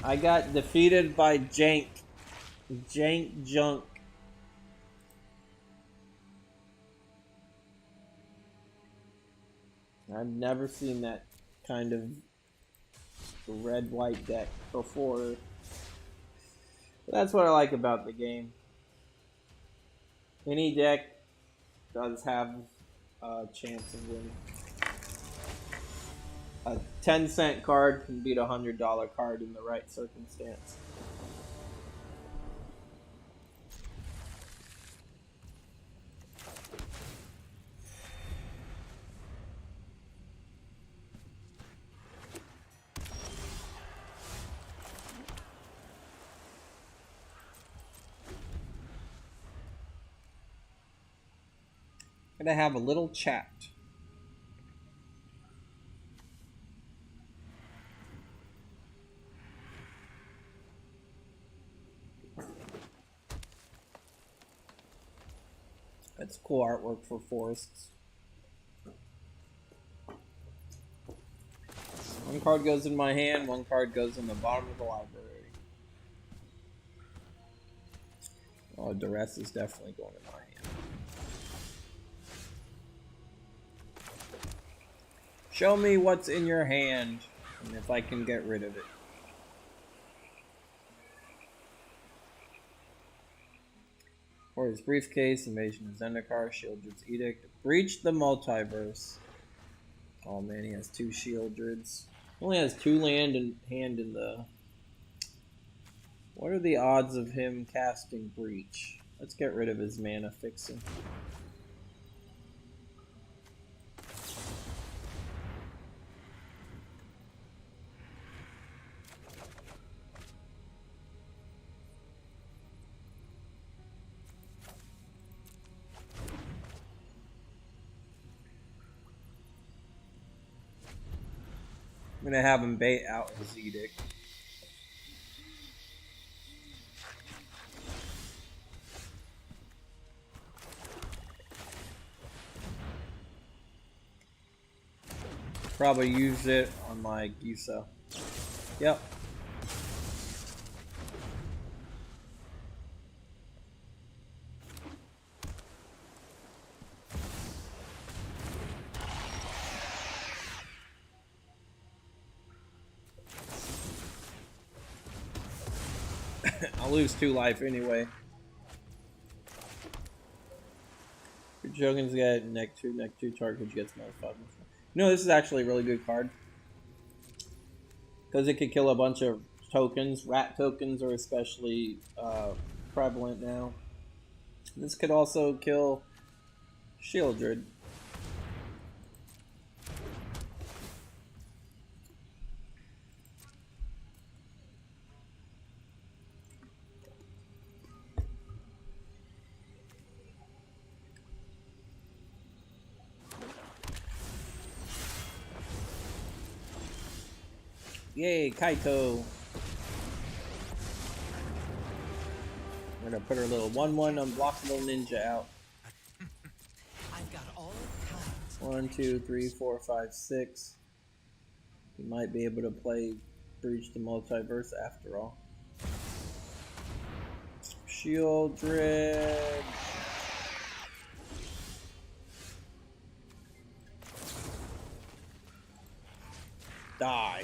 I got defeated by Jank. Jank Junk. I've never seen that kind of red-white deck before. But that's what I like about the game. Any deck does have a chance of winning. A 10-cent card can beat a $100 card in the right circumstance. Gonna have a little chat. That's cool artwork for forests. One card goes in my hand, one card goes in the bottom of the library. Oh, Duress is definitely going in my hand. Show me what's in your hand, and if I can get rid of it. For his briefcase, Invasion of Zendikar, Shieldred's Edict, Breach the Multiverse. Oh man, he has 2 Shieldreds. Only has 2 land in hand in the... What are the odds of him casting Breach? Let's get rid of his mana fixing. I'm gonna have him bait out his Edict. Probably use it on my Gisa. Yep. I'll lose 2 life anyway. Jogan's got neck 2 target gets another 5. No, this is actually a really good card. Because it could kill a bunch of tokens. Rat tokens are especially prevalent now. This could also kill Shieldred. Yay, Kaito. We're gonna put our little 1/1 unblockable ninja out. I've got all kinds. 1, 2, 3, 4, 5, 6. We might be able to play Breach the Multiverse after all. Shieldred. Die.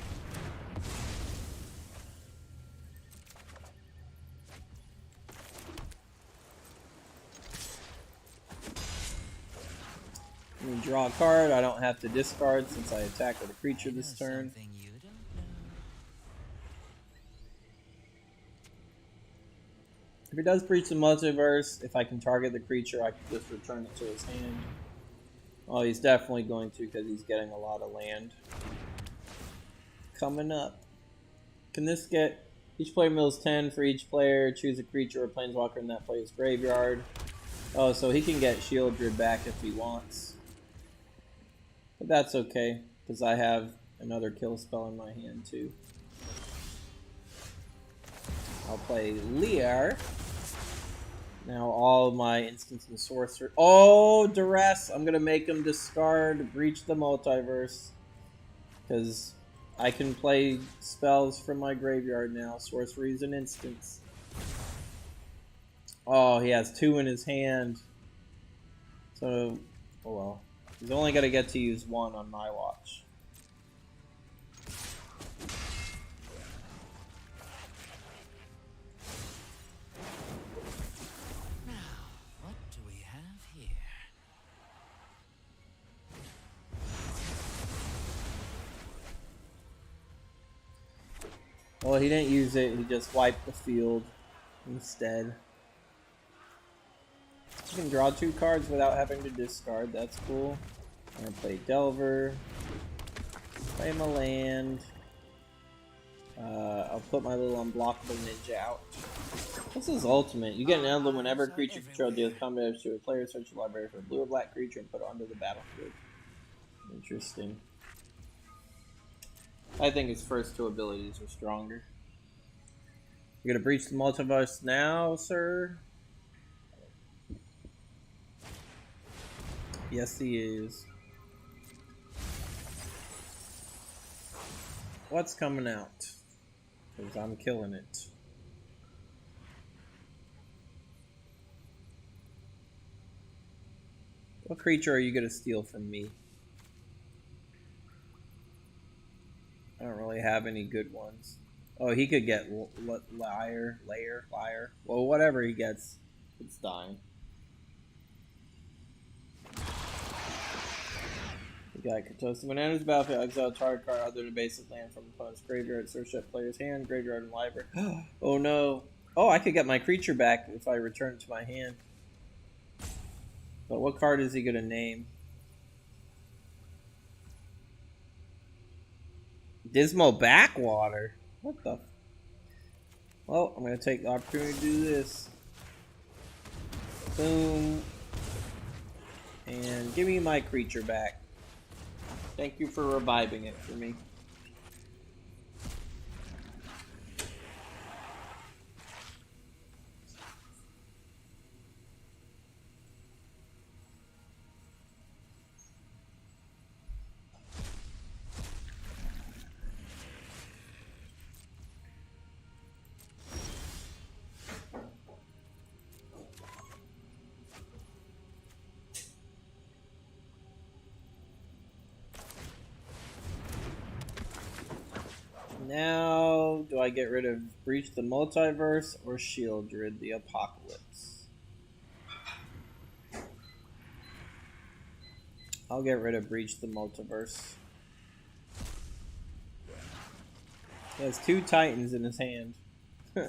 Let me draw a card. I don't have to discard since I attack with a creature this turn. You don't know. If it does Breach the Multiverse, if I can target the creature, I can just return it to his hand. Oh, he's definitely going to because he's getting a lot of land. Coming up. Can this get... Each player mills 10 for each player. Choose a creature or planeswalker in that player's graveyard. Oh, so he can get Shieldred back if he wants. But that's okay, because I have another kill spell in my hand too. I'll play Liar. Now all of my instants and sorcerer. Oh, Duress! I'm gonna make him discard Breach the Multiverse. Because I can play spells from my graveyard now. Sorcery's an instance. Oh, he has 2 in his hand. So, oh well. He's only gonna get to use 1 on my watch. Now, what do we have here? Well, he didn't use it. He just wiped the field instead. You can draw 2 cards without having to discard. That's cool. I'm gonna play Delver. Play my land. I'll put my little unblockable ninja out. This is ultimate. You get an emblem whenever a creature you control deals combat damage to a player. Search the library for a blue or black creature and put it onto the battlefield. Interesting. I think his first 2 abilities are stronger. You're gonna breach the multiverse now, sir? Yes, he is. What's coming out? Because I'm killing it. What creature are you going to steal from me? I don't really have any good ones. Oh, he could get Liar. Well, whatever he gets, it's dying. We got Katosa. When enters the battlefield, exile a target card other than basic land from opponent's graveyard. Search that player's hand, graveyard, and library. Oh no. Oh, I could get my creature back if I return it to my hand. But what card is he going to name? Dismal Backwater? What the? Well, I'm going to take the opportunity to do this. Boom. And give me my creature back. Thank you for reviving it for me. Now, do I get rid of Breach the Multiverse or Shieldred the Apocalypse? I'll get rid of Breach the Multiverse. He has 2 Titans in his hand. He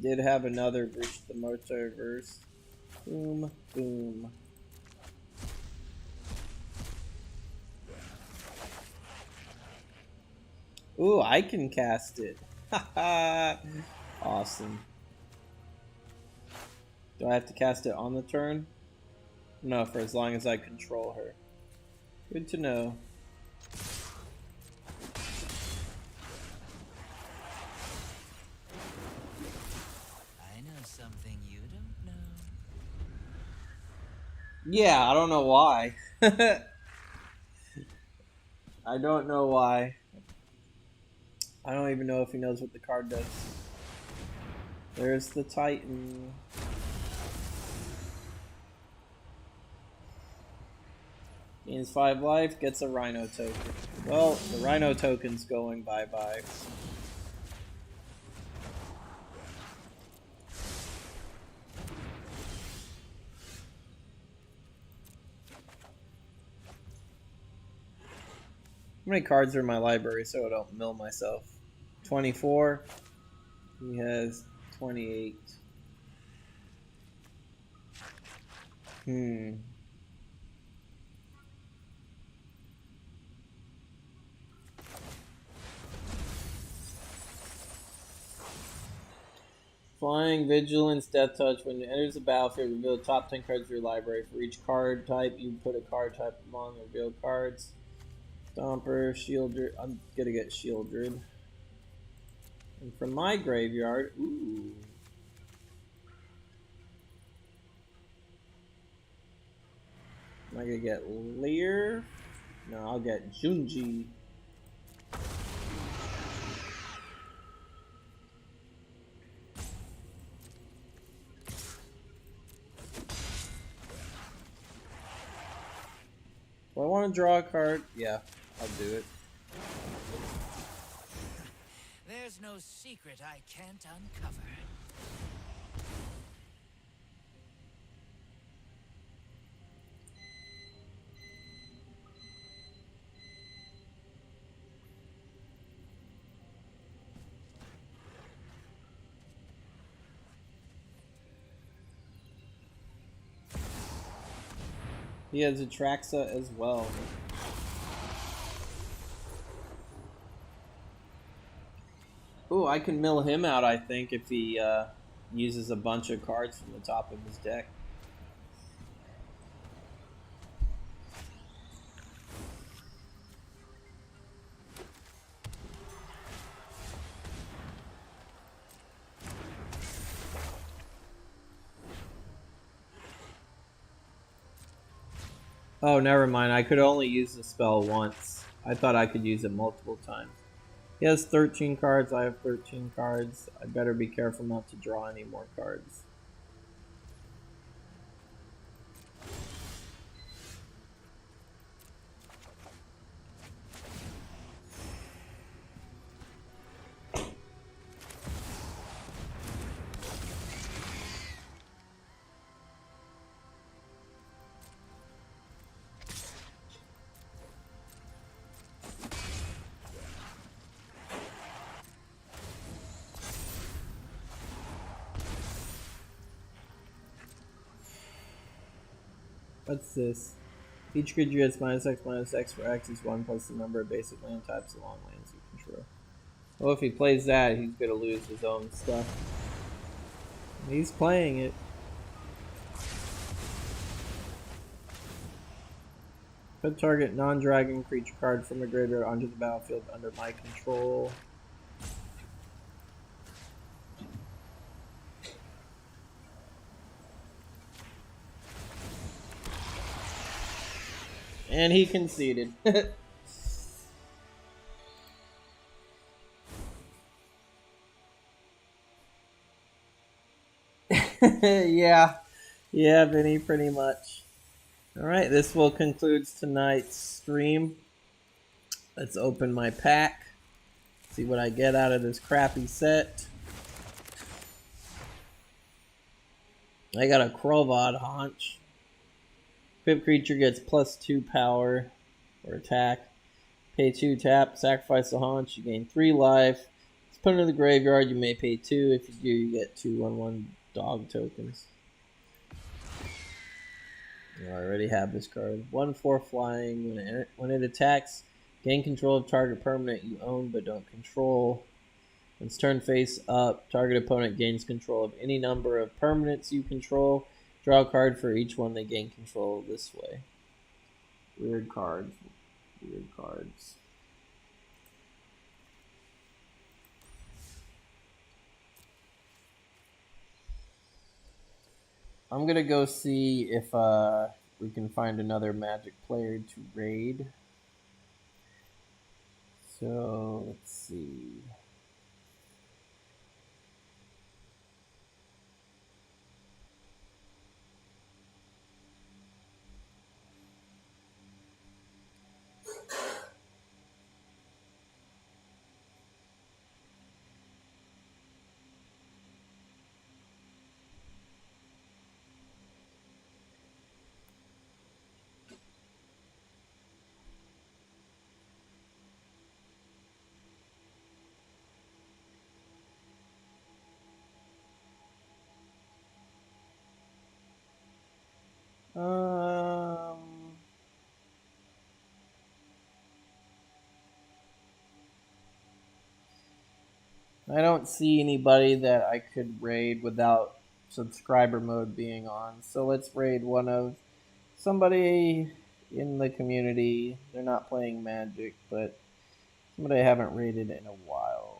did have another Breach the Multiverse. Boom, boom. Ooh, I can cast it. Haha. Awesome. Do I have to cast it on the turn? No, for as long as I control her. Good to know. I know something you don't know. Yeah, I don't know why. I don't know why. I don't even know if he knows what the card does. There's the Titan. Gains 5 life, gets a Rhino token. Well, the Rhino token's going bye-bye. How many cards are in my library so I don't mill myself? 24. He has 28. Flying, Vigilance, Death Touch. When it enters the battlefield, reveal the top 10 cards of your library. For each card type, you put a card type among the revealed cards. Stomper, Shieldred. I'm gonna get Shieldred. And from my graveyard, ooh. Am I gonna get Lear? No, I'll get Junji. Do I want to draw a card? Yeah, I'll do it. There's no secret I can't uncover. He has Atraxa as well. Ooh, I can mill him out, I think, if he uses a bunch of cards from the top of his deck. Oh, never mind. I could only use the spell once. I thought I could use it multiple times. He has 13 cards. I have 13 cards. I better be careful not to draw any more cards. What's this? Each creature gets -X for X is 1 plus the number of basic land types along lands you control. Well, if he plays that, he's going to lose his own stuff. He's playing it. Put target non-dragon creature card from a graveyard onto the battlefield under my control. And he conceded. Yeah, Vinny, pretty much. Alright, this will conclude tonight's stream. Let's open my pack. See what I get out of this crappy set. I got a Krovod Haunch. Equipped creature gets +2 power or attack. Pay 2 tap, sacrifice the Haunch, you gain 3 life. Let's put it in the graveyard, you may pay 2. If you do, you get 2 1/1 dog tokens. I already have this card. 1/4 flying. When it attacks, gain control of target permanent you own but don't control. When it's turned face up, target opponent gains control of any number of permanents you control. Draw a card for each one they gain control this way. Weird cards. Weird cards. I'm gonna go see if we can find another Magic player to raid. So let's see. I don't see anybody that I could raid without subscriber mode being on. So let's raid one of somebody in the community. They're not playing Magic, but somebody I haven't raided in a while.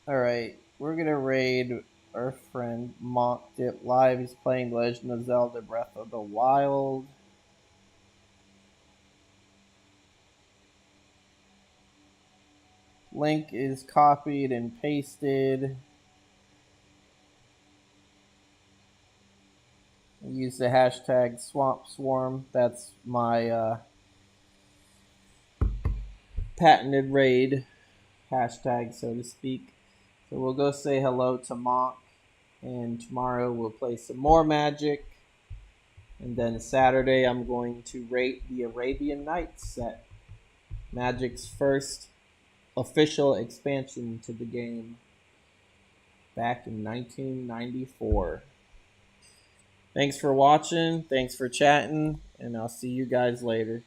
Alright, we're gonna raid our friend Monk Dip Live. He's playing Legend of Zelda Breath of the Wild. Link is copied and pasted. Use the hashtag Swamp Swarm. That's my patented raid hashtag, so to speak. So we'll go say hello to Monk, and tomorrow we'll play some more Magic. And then Saturday, I'm going to rate the Arabian Nights set, Magic's first official expansion to the game back in 1994. Thanks for watching. Thanks for chatting. And I'll see you guys later.